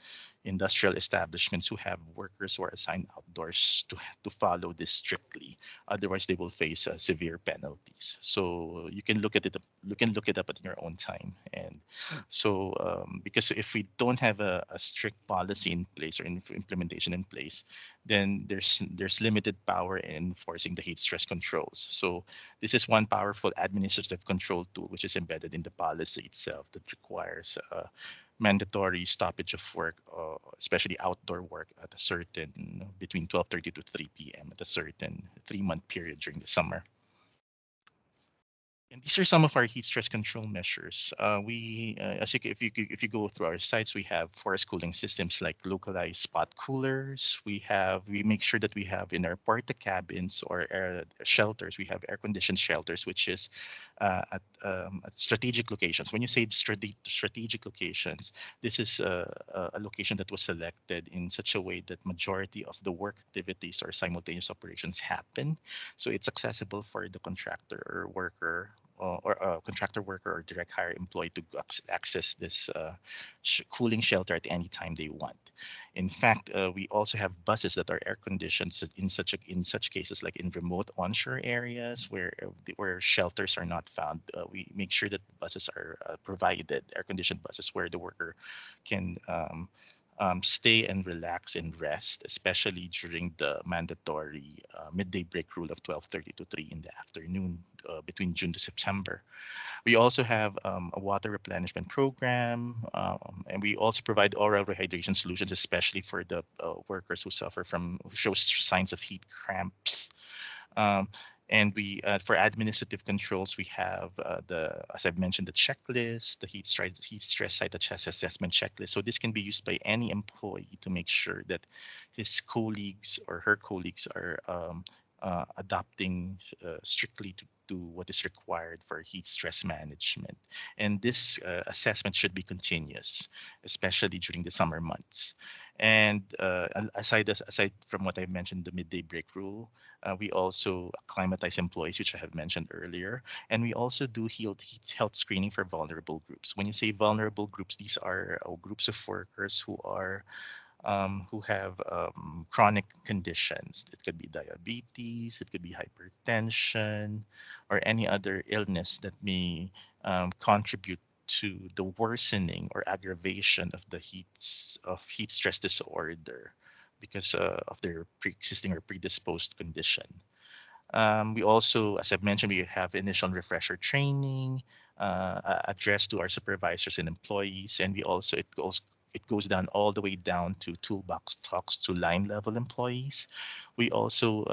industrial establishments who have workers who are assigned outdoors to follow this strictly. Otherwise, they will face severe penalties. So you can look at it. You can look it up at your own time. And so because if we don't have a strict policy in place or implementation in place, then there's limited power in enforcing the heat stress controls. So this is one powerful administrative control tool which is embedded in the policy itself that requires mandatory stoppage of work, especially outdoor work, at a certain between 12:30 to 3 p.m. at a certain 3-month period during the summer. And these are some of our heat stress control measures. If you go through our sites, we have forest cooling systems like localized spot coolers. We make sure that we have in our porta cabins or shelters, we have air conditioned shelters, which is at strategic locations. When you say strategic locations, this is a location that was selected in such a way that majority of the work activities or simultaneous operations happen. So it's accessible for the contractor or worker or a contractor worker or direct hire employee to access this cooling shelter at any time they want. In fact, we also have buses that are air conditioned in such cases, like in remote onshore areas where shelters are not found. We make sure that buses are provided, air conditioned buses, where the worker can stay and relax and rest, especially during the mandatory midday break rule of 12:30 to 3 in the afternoon between June to September. We also have a water replenishment program, and we also provide oral rehydration solutions, especially for the workers who show signs of heat cramps. And we, for administrative controls, we have as I've mentioned, the checklist, the heat stress site assessment checklist. So this can be used by any employee to make sure that his colleagues or her colleagues are adopting strictly to what is required for heat stress management. And this assessment should be continuous, especially during the summer months. And aside from what I mentioned, the midday break rule, we also acclimatize employees, which I have mentioned earlier. And we also do health screening for vulnerable groups. When you say vulnerable groups, these are groups of workers who have chronic conditions. It could be diabetes, it could be hypertension, or any other illness that may contribute to the worsening or aggravation of the heat stress disorder because of their pre-existing or predisposed condition. We also, as I've mentioned, we have initial refresher training addressed to our supervisors and employees, and it goes down all the way down to toolbox talks to line level employees. We also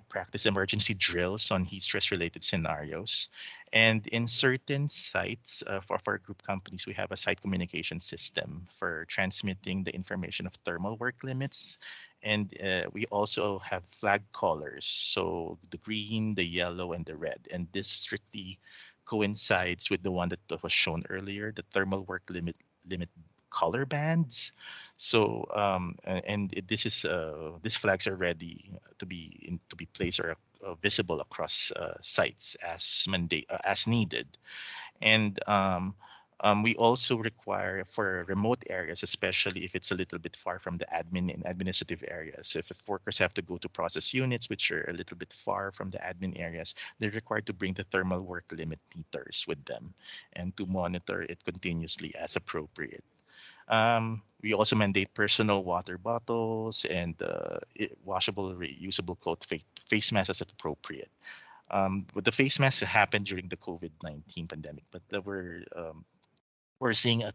practice emergency drills on heat stress related scenarios. And in certain sites for our group companies, we have a site communication system for transmitting the information of thermal work limits. And we also have flag colors, so the green, the yellow, and the red. And this strictly coincides with the one that was shown earlier, the thermal work limit color bands. So this is these flags are ready to be placed or visible across sites as needed. And we also require for remote areas, especially if it's a little bit far from the admin and administrative areas. If workers have to go to process units, which are a little bit far from the admin areas, they're required to bring the thermal work limit meters with them and to monitor it continuously as appropriate. We also mandate personal water bottles and washable, reusable cloth face masks as appropriate. But the face masks happened during the COVID-19 pandemic, but we're seeing a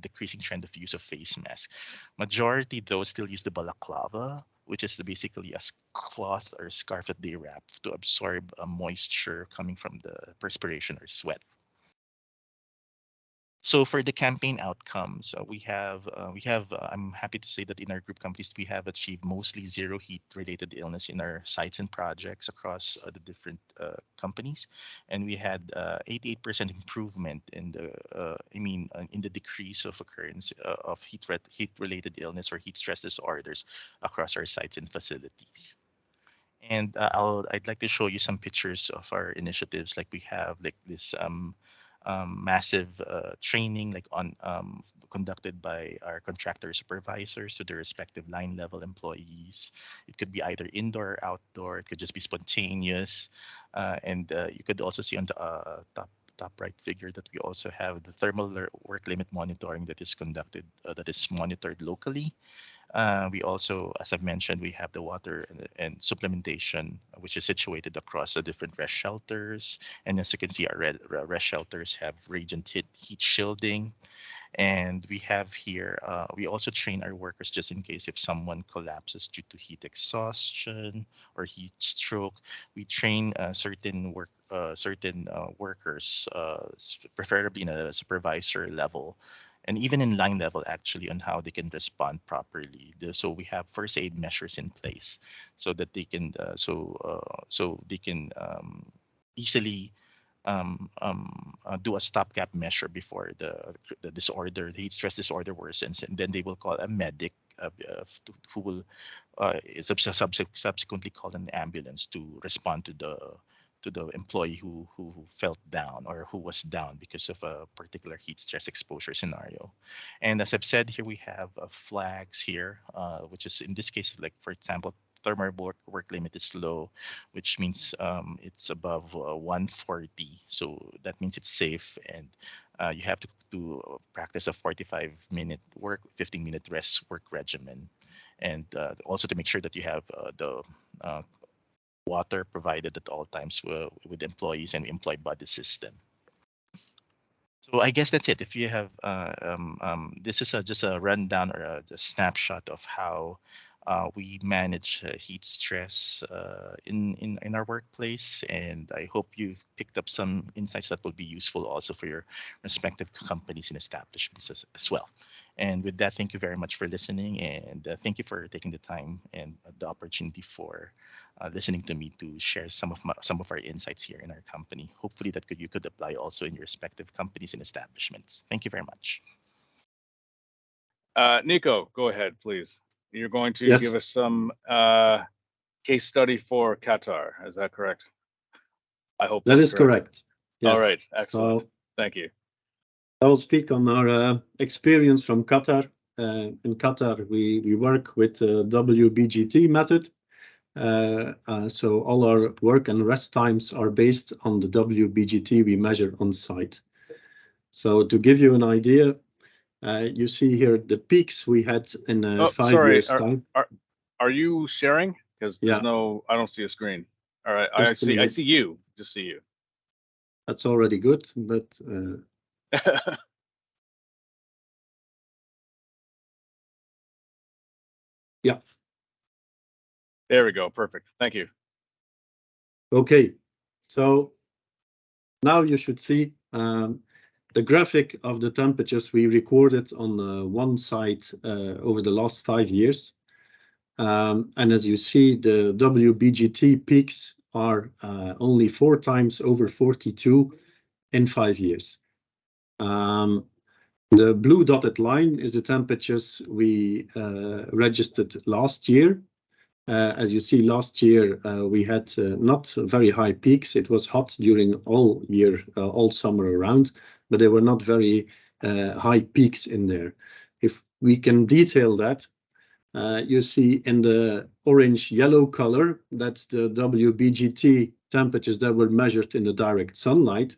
decreasing trend of use of face masks. Majority though still use the balaclava, which is basically a cloth or scarf that they wrap to absorb moisture coming from the perspiration or sweat. So for the campaign outcomes, I'm happy to say that in our group companies, we have achieved mostly zero heat-related illness in our sites and projects across the different companies, and we had 88% improvement in the decrease of occurrence of heat-related illness or heat stress disorders across our sites and facilities. And I'd like to show you some pictures of our initiatives. Like we have like this massive training conducted by our contractor supervisors to their respective line level employees. It could be either indoor or outdoor. It could just be spontaneous. And you could also see on the top right figure that we also have the thermal work limit monitoring that is conducted, that is monitored locally. We also, as I've mentioned, we have the water and supplementation, which is situated across the different rest shelters. And as you can see, our rest shelters have radiant heat shielding. And we have here, we also train our workers just in case if someone collapses due to heat exhaustion or heat stroke. We train certain workers, preferably in a supervisor level, and even in line level actually, on how they can respond properly. So we have first aid measures in place so that they can easily do a stopgap measure before the heat stress disorder worsens, and then they will call a medic who will subsequently call an ambulance to respond to the employee who felt down or who was down because of a particular heat stress exposure scenario. And as I've said here, we have flags here, which is in this case, like for example, thermal work limit is low, which means it's above 140. So that means it's safe, and you have to practice a 45-minute work, 15-minute rest work regimen, and also to make sure that you have the water provided at all times with employees and employee buddy system. So I guess that's it. If you have, this is just a rundown or a snapshot of how we manage heat stress in our workplace, and I hope you've picked up some insights that will be useful also for your respective companies and establishments as well. And with that, thank you very much for listening, and thank you for taking the time and the opportunity for listening to me to share some of our insights here in our company. Hopefully that you could apply also in your respective companies and establishments. Thank you very much. Nico, go ahead, please. You're going to Yes. give us some case study for Qatar. Is that correct? I hope That is correct. Yes. All right, excellent. So thank you. I will speak on our experience from Qatar. In Qatar, we work with the WBGT method. So all our work and rest times are based on the WBGT we measure on site. So to give you an idea, you see here the peaks we had in 5 years time. Are you sharing? Because there's I don't see a screen. All right, I see you. Just see you. That's already good, but yeah. There we go. Perfect. Thank you. Okay, so now you should see the graphic of the temperatures we recorded on one site over the last 5 years. And as you see, the WBGT peaks are only 4 times over 42 in 5 years. The blue dotted line is the temperatures we registered last year. As you see, last year we had not very high peaks. It was hot during all year, all summer around, but there were not very high peaks in there. If we can detail that, you see in the orange-yellow color, that's the WBGT temperatures that were measured in the direct sunlight,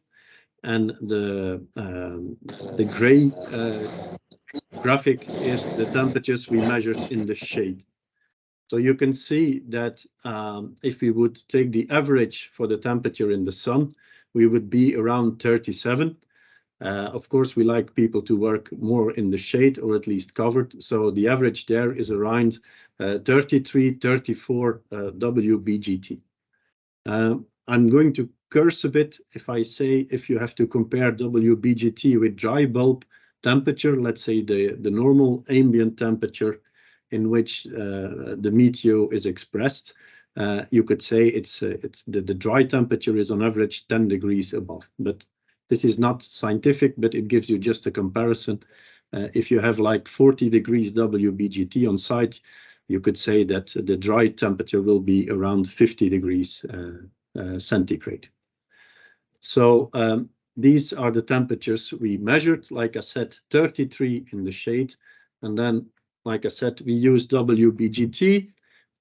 and the gray graphic is the temperatures we measured in the shade. So you can see that if we would take the average for the temperature in the sun, we would be around 37. Of course, we like people to work more in the shade or at least covered. So the average there is around 33, 34 WBGT. I'm going to curse a bit if I say if you have to compare WBGT with dry bulb temperature, let's say the normal ambient temperature in which the meteo is expressed, you could say it's the dry temperature is on average 10 degrees above. But this is not scientific, but it gives you just a comparison. If you have like 40 degrees WBGT on site, you could say that the dry temperature will be around 50 degrees centigrade. So these are the temperatures we measured. Like I said, 33 in the shade. And then, like I said, we use WBGT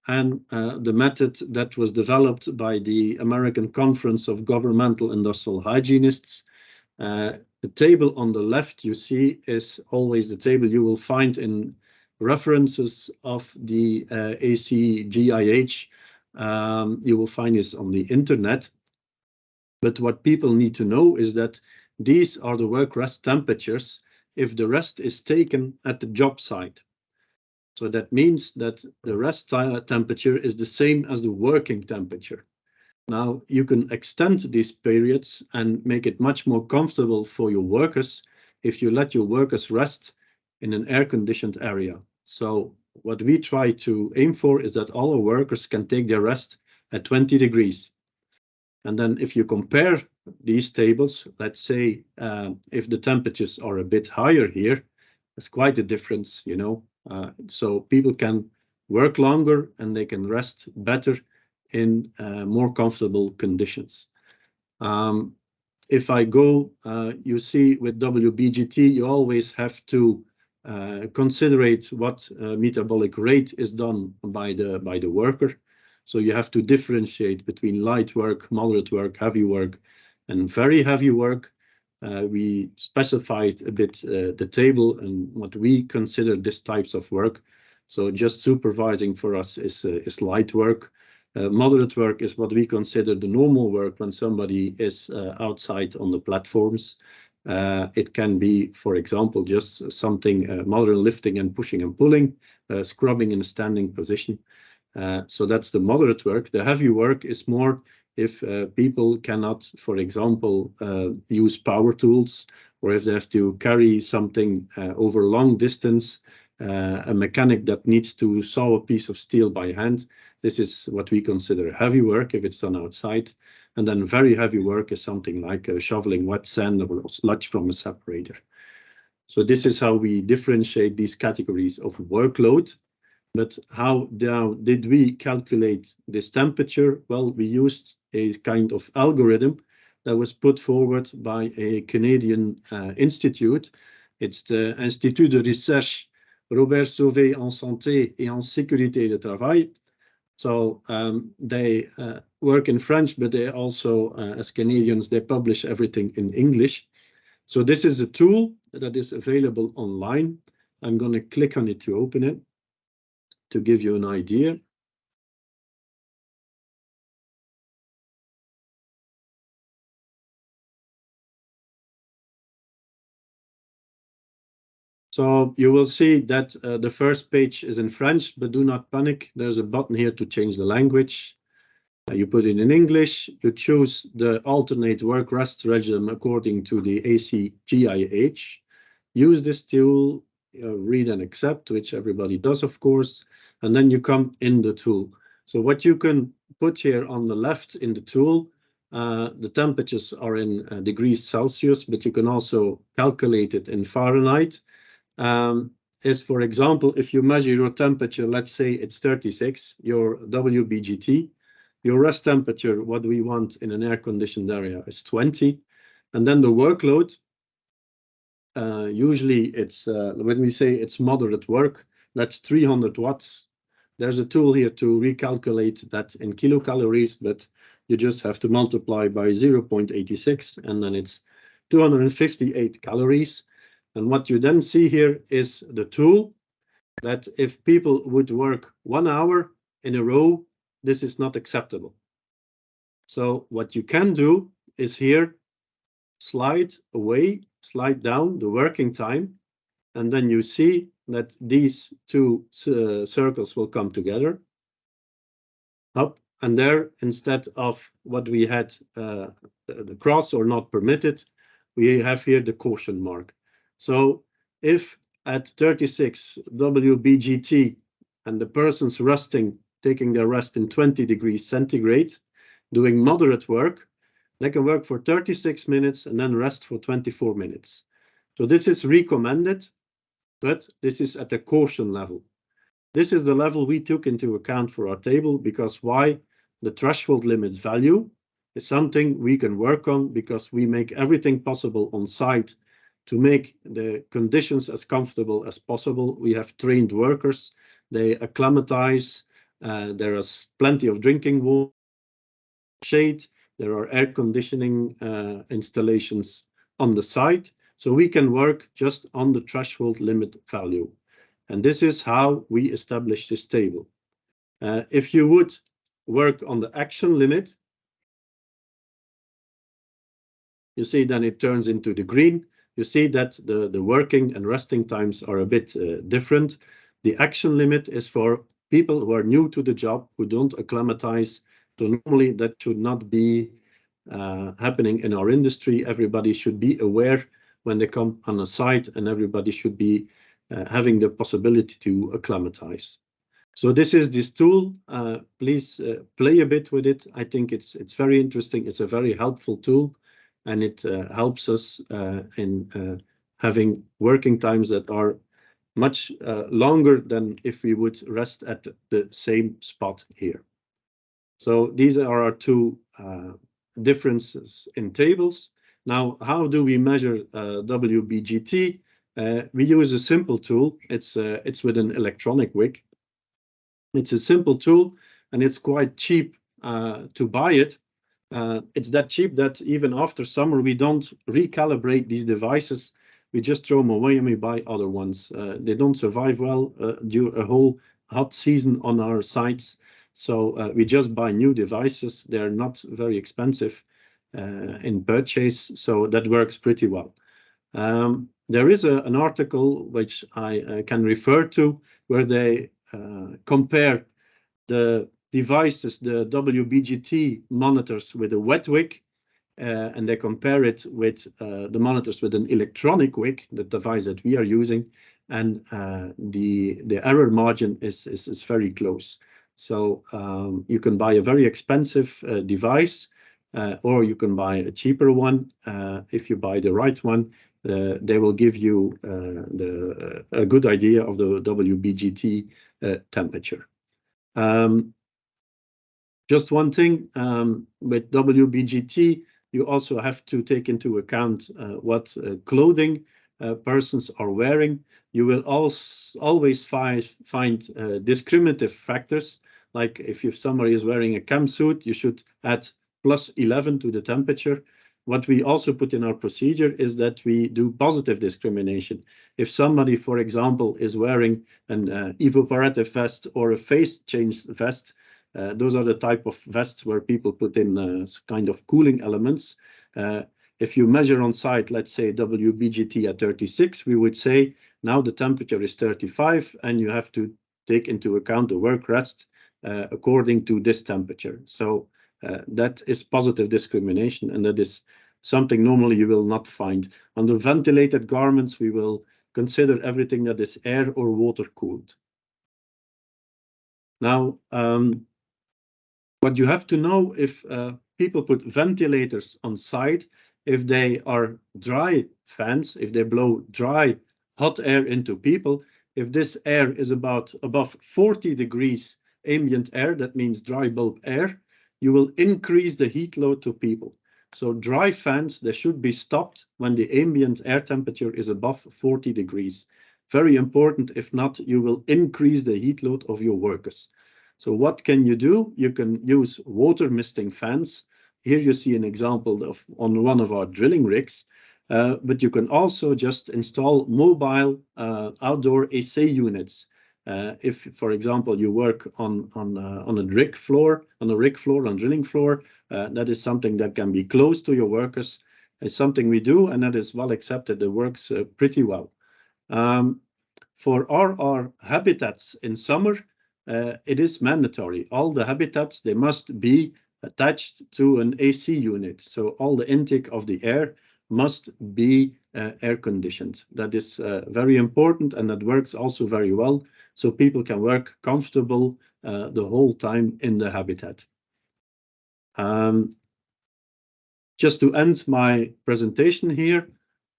and the method that was developed by the American Conference of Governmental Industrial Hygienists. The table on the left you see is always the table you will find in references of the ACGIH. You will find this on the internet. But what people need to know is that these are the work rest temperatures if the rest is taken at the job site. So that means that the rest temperature is the same as the working temperature. Now you can extend these periods and make it much more comfortable for your workers if you let your workers rest in an air-conditioned area. So what we try to aim for is that all our workers can take their rest at 20 degrees. And then if you compare these tables, let's say if the temperatures are a bit higher here, it's quite a difference, you know. So people can work longer and they can rest better in more comfortable conditions. If I go, you see with WBGT, you always have to consider what metabolic rate is done by the worker. So you have to differentiate between light work, moderate work, heavy work, and very heavy work. We specified a bit the table and what we consider these types of work. So just supervising for us is light work. Moderate work is what we consider the normal work when somebody is outside on the platforms. It can be, for example, just something moderate lifting and pushing and pulling, scrubbing in a standing position. So that's the moderate work. The heavy work is more if people cannot, for example, use power tools, or if they have to carry something over long distance, a mechanic that needs to saw a piece of steel by hand. This is what we consider heavy work if it's done outside. And then very heavy work is something like shoveling wet sand or sludge from a separator. So this is how we differentiate these categories of workload. But how did we calculate this temperature? Well, we used a kind of algorithm that was put forward by a Canadian institute. It's the Institut de Recherche Robert Sauvé en Santé et en Sécurité de Travail. So they work in French, but they also, as Canadians, they publish everything in English. So this is a tool that is available online. I'm going to click on it to open it, to give you an idea. So you will see that the first page is in French, but do not panic. There's a button here to change the language. You put it in English. You choose the alternate work rest regime according to the ACGIH. Use this tool, read and accept, which everybody does, of course. And then you come in the tool. So what you can put here on the left in the tool The temperatures are in degrees Celsius, but you can also calculate it in Fahrenheit. Is, for example, if you measure your temperature, let's say it's 36, your WBGT, your rest temperature, what we want in an air-conditioned area is 20. And then the workload, usually it's, when we say it's moderate work, that's 300 watts. There's a tool here to recalculate that in kilocalories, but you just have to multiply by 0.86, and then it's 258 calories. And what you then see here is the tool that if people would work 1 hour in a row, this is not acceptable. So what you can do is here, slide away, slide down the working time, and then you see that these two circles will come together, up and there, instead of what we had, the cross or not permitted, we have here the caution mark. So if at 36 WBGT and the person's resting, taking their rest in 20 degrees centigrade, doing moderate work, they can work for 36 minutes and then rest for 24 minutes. So this is recommended, but this is at a caution level. This is the level we took into account for our table, because why? The threshold limit value is something we can work on, because we make everything possible on site to make the conditions as comfortable as possible. We have trained workers, they acclimatize, there is plenty of drinking water, shade, there are air conditioning installations on the site, so we can work just on the threshold limit value. And this is how we establish this table. If you would work on the action limit, you see then it turns into the green. You see that the working and resting times are a bit different. The action limit is for people who are new to the job, who don't acclimatize. So normally that should not be happening in our industry. Everybody should be aware when they come on a site, and everybody should be having the possibility to acclimatize. So this is this tool. Please play a bit with it. I think it's very interesting. It's a very helpful tool, and it helps us in having working times that are much longer than if we would rest at the same spot here. So these are our two differences in tables. Now, how do we measure WBGT? We use a simple tool. It's with an electronic wick. It's a simple tool, and it's quite cheap to buy it. It's that cheap that even after summer, we don't recalibrate these devices. We just throw them away and we buy other ones. They don't survive well during a whole hot season on our sites. So we just buy new devices. They're not very expensive in purchase, so that works pretty well. There is an article which I can refer to where they compare the devices, the WBGT monitors with a wet wick, and they compare it with the monitors with an electronic wick, the device that we are using, and the error margin is very close. So you can buy a very expensive device, or you can buy a cheaper one. If you buy the right one, they will give you a good idea of the WBGT temperature. Just one thing, with WBGT, you also have to take into account what clothing persons are wearing. You will always find discriminative factors, like if somebody is wearing a cam suit, you should add +11 to the temperature. What we also put in our procedure is that we do positive discrimination. If somebody, for example, is wearing an evaporative vest or a phase change vest, those are the type of vests where people put in kind of cooling elements. If you measure on site, let's say WBGT at 36, we would say now the temperature is 35 and you have to take into account the work rest according to this temperature. So that is positive discrimination, and that is something normally you will not find. Under ventilated garments, we will consider everything that is air or water cooled. Now, What you have to know, if people put ventilators on site, if they are dry fans, if they blow dry hot air into people, if this air is above 40 degrees ambient air, that means dry bulb air, you will increase the heat load to people. So dry fans, they should be stopped when the ambient air temperature is above 40 degrees. Very important. If not, you will increase the heat load of your workers. So what can you do? You can use water misting fans. Here you see an example of on one of our drilling rigs, but you can also just install mobile outdoor AC units. If, for example, you work on a rig floor, on drilling floor, that is something that can be close to your workers. It's something we do, and that is well accepted. It works pretty well. For our habitats in summer, it is mandatory. All the habitats, they must be attached to an AC unit. So all the intake of the air must be air conditioned. That is very important, and that works also very well. So people can work comfortable the whole time in the habitat. Just to end my presentation here,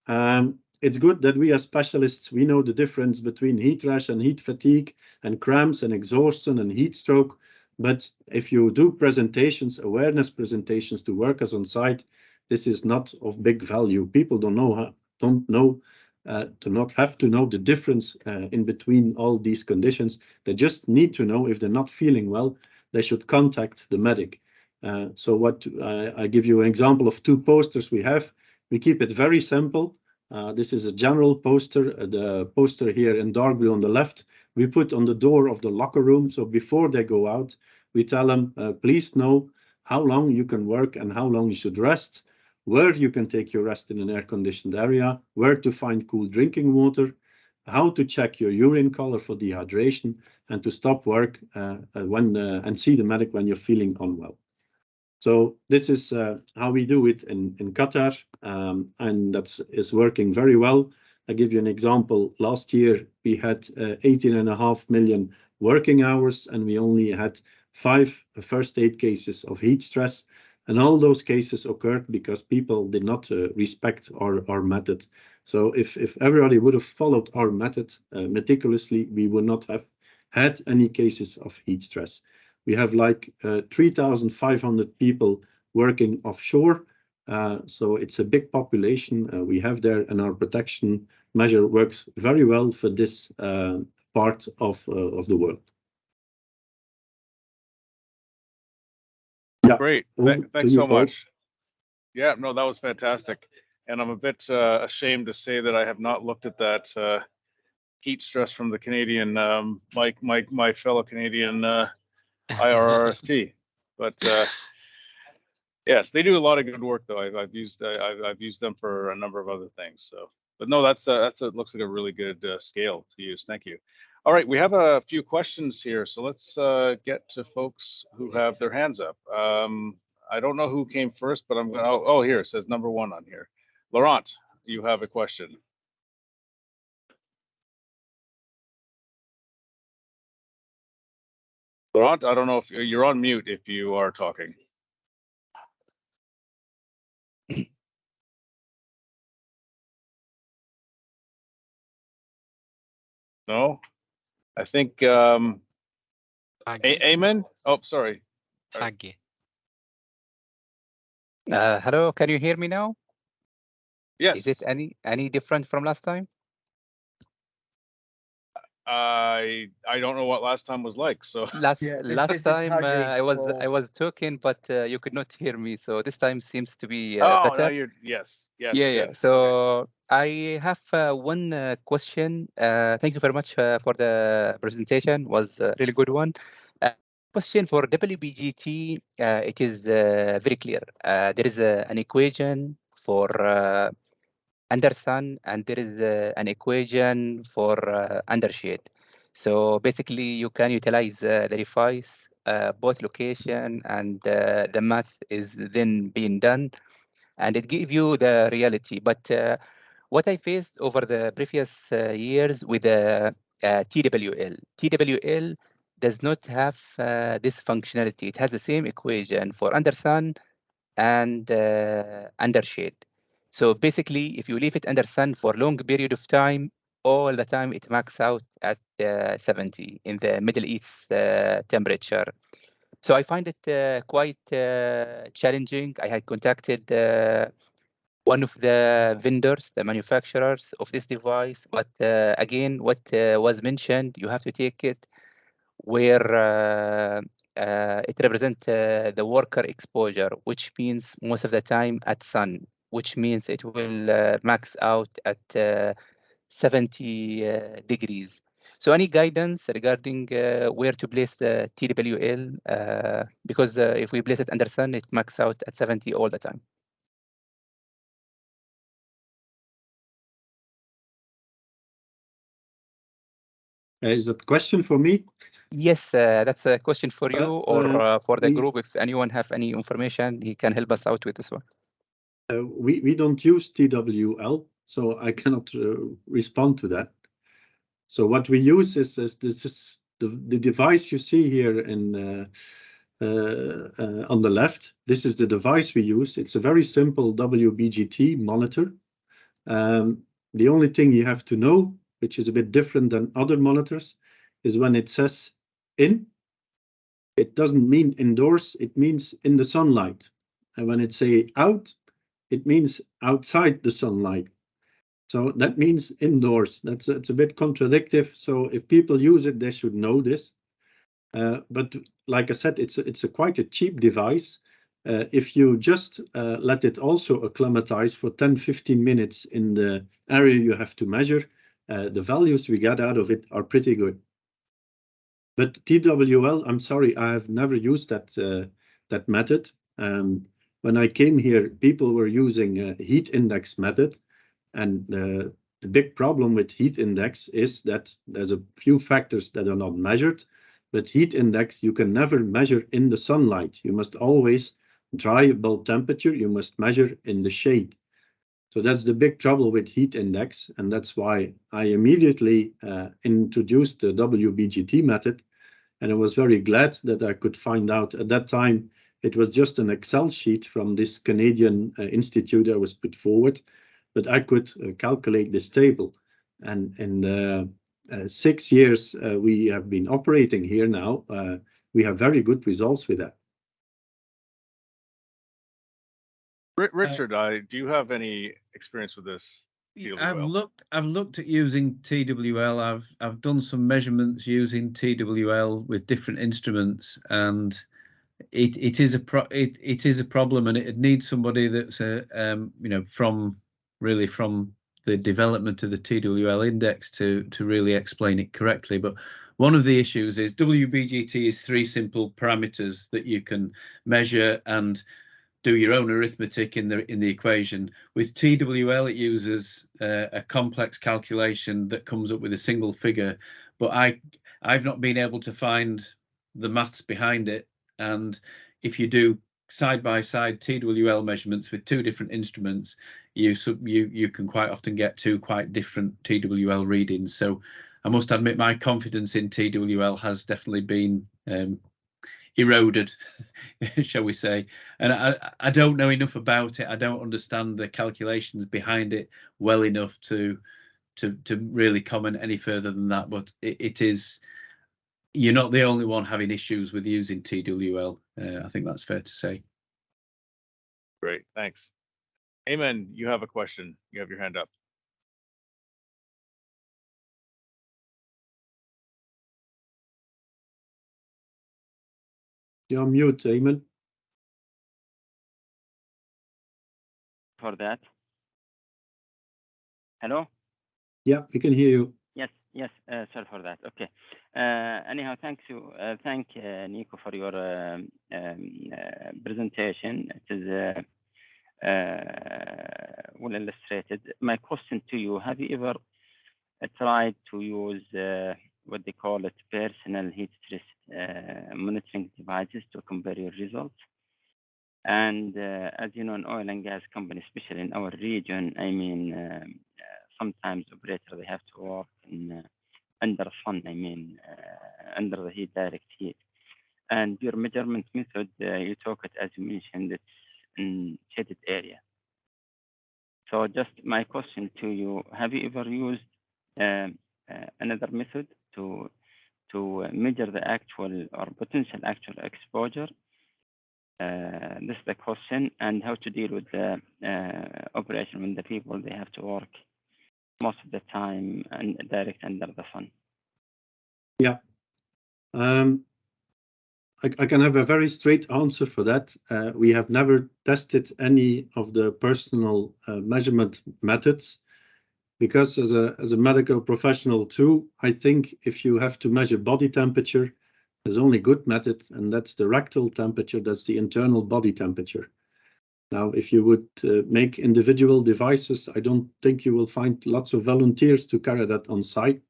it's good that we as specialists, we know the difference between heat rash and heat fatigue and cramps and exhaustion and heat stroke. But if you do presentations, awareness presentations to workers on site, this is not of big value. People do not have to know the difference in between all these conditions. They just need to know if they're not feeling well, they should contact the medic. So what I give you an example of two posters we have. We keep it very simple. This is a general poster. The poster here in dark blue on the left, we put on the door of the locker room. So before they go out, we tell them, please know how long you can work and how long you should rest, where you can take your rest in an air-conditioned area, where to find cool drinking water, how to check your urine color for dehydration, and to stop work and see the medic when you're feeling unwell. So this is how we do it in Qatar, and that is working very well. I give you an example. Last year, we had 18.5 million working hours, and we only had 5 first aid cases of heat stress. And all those cases occurred because people did not respect our method. So if everybody would have followed our method meticulously, we would not have had any cases of heat stress. We have like 3,500 people working offshore. So it's a big population we have there, and our protection measure works very well for this part of the world. Yeah. Great. Thanks so much. Yeah, no, that was fantastic. And I'm a bit ashamed to say that I have not looked at that heat stress from the Canadian, my fellow Canadian IRRST, but yes, they do a lot of good work though. I've used them for a number of other things. So, but no, that's looks like a really good scale to use. Thank you. All right, we have a few questions here, so let's get to folks who have their hands up. I don't know who came first, but I'm gonna. Oh, here it says number 1 on here. Laurent, you have a question. Laurent, I don't know if you're on mute if you are talking. No, I think Amen. Oh, sorry. Hagi. Hello, can you hear me now? Yes. Is it any different from last time? I don't know what last time was like. So last time I was talking, but you could not hear me. So this time seems to be better. No, yes. Yeah. So I have one question. Thank you very much for the presentation. Was a really good one. Question for WBGT. It is very clear. There is an equation for under sun, and there is an equation for undershade. So basically, you can utilize the device, both location, and the math is then being done, and it gives you the reality. But what I faced over the previous years with the TWL, does not have this functionality. It has the same equation for under sun and under shade. So basically, if you leave it under sun for long period of time, all the time it max out at 70 in the Middle East temperature. So I find it quite challenging. I had contacted one of the vendors, the manufacturers of this device, but again, what was mentioned, you have to take it where it represents the worker exposure, which means most of the time at sun, which means it will max out at 70 degrees. So any guidance regarding where to place the TWL? Because if we place it under sun, it max out at 70 all the time. Is that a question for me? Yes, that's a question for you or for the we- group. If anyone have any information, he can help us out with this one. We don't use TWL, so I cannot respond to that. So what we use is this is the device you see here in on the left. This is the device we use. It's a very simple WBGT monitor. The only thing you have to know, which is a bit different than other monitors, is when it says in, it doesn't mean indoors, it means in the sunlight. And when it say out, it means outside the sunlight. So that means indoors. It's a bit contradictory. So if people use it, they should know this. But like I said, it's a quite a cheap device. If you just let it also acclimatize for 10-15 minutes in the area you have to measure, the values we get out of it are pretty good. But TWL, I'm sorry, I have never used that method. When I came here, people were using a heat index method. And the big problem with heat index is that there's a few factors that are not measured, but heat index you can never measure in the sunlight. You must always dry bulb temperature, you must measure in the shade. So that's the big trouble with heat index, and that's why I immediately introduced the WBGT method, and I was very glad that I could find out at that time it was just an Excel sheet from this Canadian institute that was put forward, but I could calculate this table. And in 6 years we have been operating here now, we have very good results with that. Richard, do you have any experience with this? I've looked at using TWL. I've done some measurements using TWL with different instruments, and it is a problem, and it needs somebody that's from the development of the TWL index to really explain it correctly. But one of the issues is WBGT is 3 simple parameters that you can measure and do your own arithmetic in the equation. With TWL, it uses a complex calculation that comes up with a single figure, but I've not been able to find the maths behind it. And if you do side-by-side TWL measurements with 2 different instruments, you can quite often get 2 quite different TWL readings. So I must admit my confidence in TWL has definitely been eroded, shall we say. And I don't know enough about it. I don't understand the calculations behind it well enough to really comment any further than that. But it is, you're not the only one having issues with using TWL. I think that's fair to say. Great, thanks. Ayman, you have a question. You have your hand up. You're on mute, Ayman. For that. Hello? Yeah, we can hear you. Yes, sorry for that. Okay. Anyhow, thank Nico for your presentation. It is well illustrated. My question to you, have you ever tried to use what they call it personal heat stress monitoring devices to compare your results? And as you know, an oil and gas company, especially in our region, I mean, sometimes operators, they have to work in under sun, I mean, under the heat, direct heat. And your measurement method, you took it, as you mentioned, it's in shaded area. So just my question to you, have you ever used another method to measure the actual or potential actual exposure? This is the question, and how to deal with the operation when the people, they have to work most of the time and direct under the sun. Yeah. I can have a very straight answer for that. We have never tested any of the personal measurement methods, because as a medical professional too, I think if you have to measure body temperature, there's only good method, and that's the rectal temperature, that's the internal body temperature. Now, if you would make individual devices, I don't think you will find lots of volunteers to carry that on site.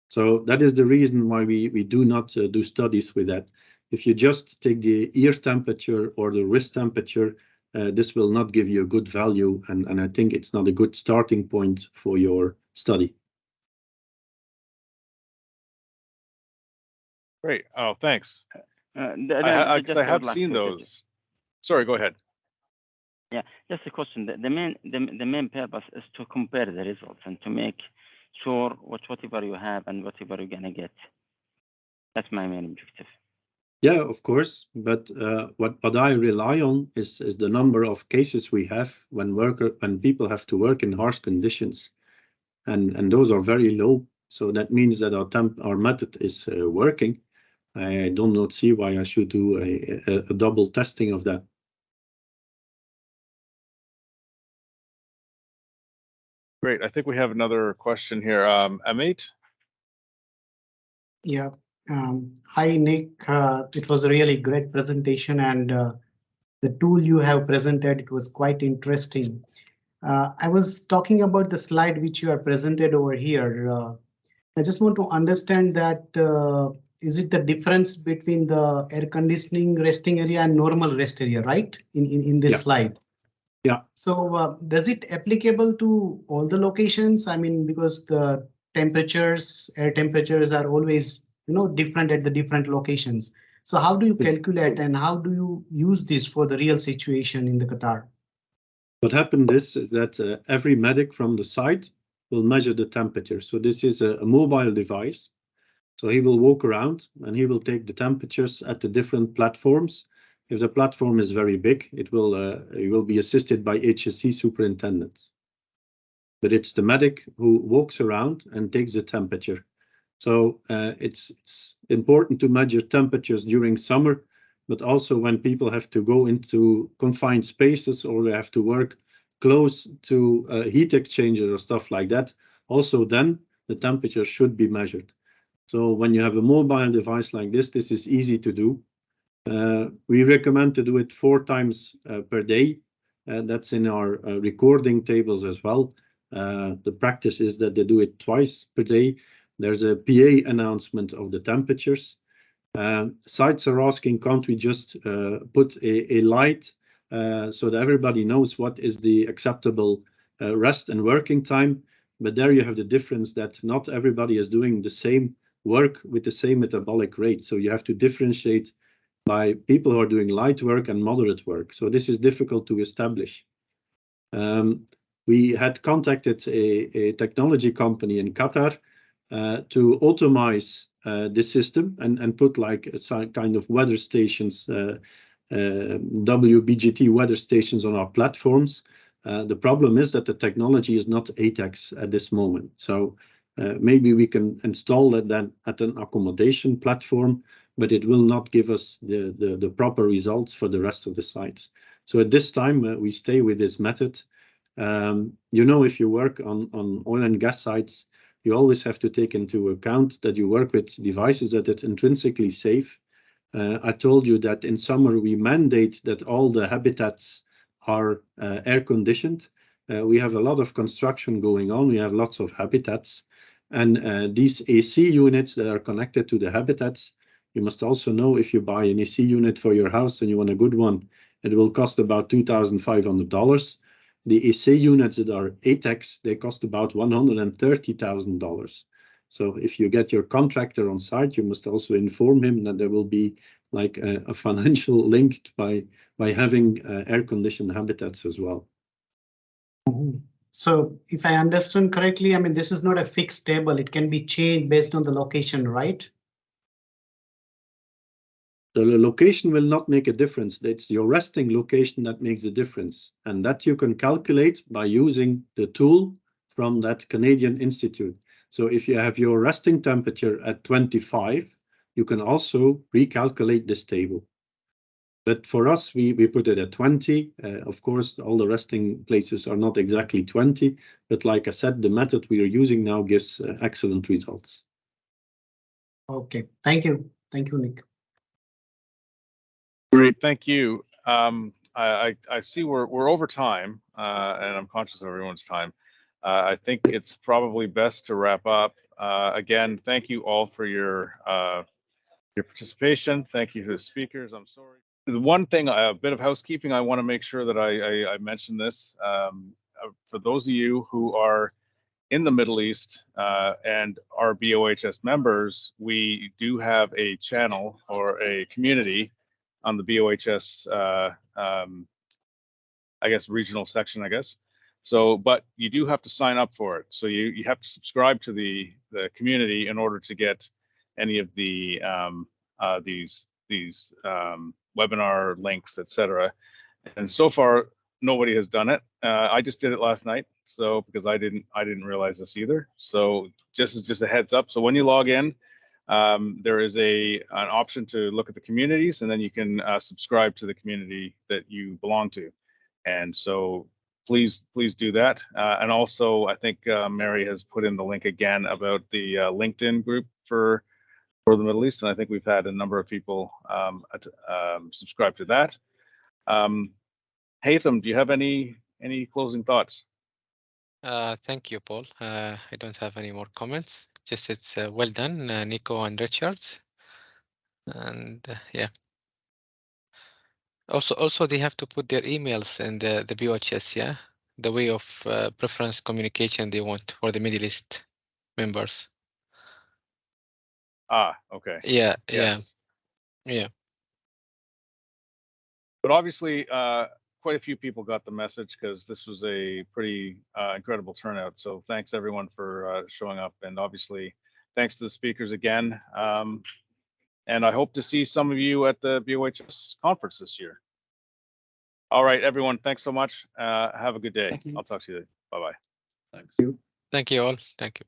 So that is the reason why we do not do studies with that. If you just take the ear temperature or the wrist temperature, this will not give you a good value, and I think it's not a good starting point for your study. Great. Oh, thanks. I I have seen those. Sorry, go ahead. Yeah, just a question. The main purpose is to compare the results and to make sure whatever you have and whatever you're gonna get. That's my main objective. Yeah, of course. But what I rely on is the number of cases we have when people have to work in harsh conditions, and those are very low. So that means that our method is working. I do not see why I should do a double testing of that. Great. I think we have another question here. Amit? Yeah. Hi, Nick. It was a really great presentation, and the tool you have presented, it was quite interesting. I was talking about the slide which you are presented over here. I just want to understand that is it the difference between the air conditioning resting area and normal rest area, right? In this slide. Yeah. So does it applicable to all the locations? I mean, because the temperatures, air temperatures are always, different at the different locations. So how do you calculate and how do you use this for the real situation in the Qatar? What happened is that every medic from the site will measure the temperature. So this is a mobile device. So he will walk around and he will take the temperatures at the different platforms. If the platform is very big, he will be assisted by HSE superintendents. But it's the medic who walks around and takes the temperature. So it's important to measure temperatures during summer, but also when people have to go into confined spaces or they have to work close to heat exchangers or stuff like that. Also then the temperature should be measured. So when you have a mobile device like this is easy to do. We recommend to do it 4 times per day. That's in our recording tables as well. The practice is that they do it twice per day. There's a PA announcement of the temperatures. Sites are asking, can't we just put a light so that everybody knows what is the acceptable rest and working time? But there you have the difference that not everybody is doing the same work with the same metabolic rate. So you have to differentiate by people who are doing light work and moderate work. So this is difficult to establish. We had contacted a technology company in Qatar to automize this system and put like a kind of weather stations, WBGT weather stations on our platforms. The problem is that the technology is not ATEX at this moment. So maybe we can install that then at an accommodation platform, but it will not give us the proper results for the rest of the sites. So at this time, we stay with this method. If you work on oil and gas sites, you always have to take into account that you work with devices that are intrinsically safe. I told you that in summer we mandate that all the habitats are air conditioned. We have a lot of construction going on. We have lots of habitats, and these AC units that are connected to the habitats, you must also know if you buy an AC unit for your house and you want a good one, it will cost about $2,500. The AC units that are ATEX, they cost about $130,000. So if you get your contractor on site, you must also inform him that there will be like a financial link by having air-conditioned habitats as well. So if I understand correctly, I mean, this is not a fixed table. It can be changed based on the location, right? The location will not make a difference. It's your resting location that makes the difference. And that you can calculate by using the tool from that Canadian Institute. So if you have your resting temperature at 25, you can also recalculate this table. But for us, we put it at 20. Of course, all the resting places are not exactly 20, but like I said, the method we are using now gives excellent results. Okay, thank you. Thank you, Nick. Great, thank you. I see we're over time, and I'm conscious of everyone's time. I think it's probably best to wrap up. Again, thank you all for your participation. Thank you to the speakers. I'm sorry. The one thing, a bit of housekeeping, I want to make sure that I mention this. For those of you who are in the Middle East and are BOHS members, we do have a channel or a community on the BOHS, I guess, regional section, I guess. So, but you do have to sign up for it. So you have to subscribe to the community in order to get any of the these webinar links, etc. And so far, nobody has done it. I just did it last night, so because I didn't realize this either. So just a heads up. So when you log in, there is an option to look at the communities, and then you can subscribe to the community that you belong to. And so please do that. And also, I think Mary has put in the link again about the LinkedIn group for the Middle East, and I think we've had a number of people subscribe to that. Haytham, do you have any closing thoughts? Thank you, Paul. I don't have any more comments. Just it's well done, Nico and Richard. And yeah. Also, they have to put their emails in the BOHS, yeah? The way of preference communication they want for the Middle East members. Ah, okay. Yeah, Yes. yeah. But obviously, quite a few people got the message because this was a pretty incredible turnout. So thanks everyone for showing up, and obviously thanks to the speakers again. And I hope to see some of you at the BOHS conference this year. All right, everyone, thanks so much. Have a good day. I'll talk to you. Bye-bye. Thanks. Thank you all. Thank you.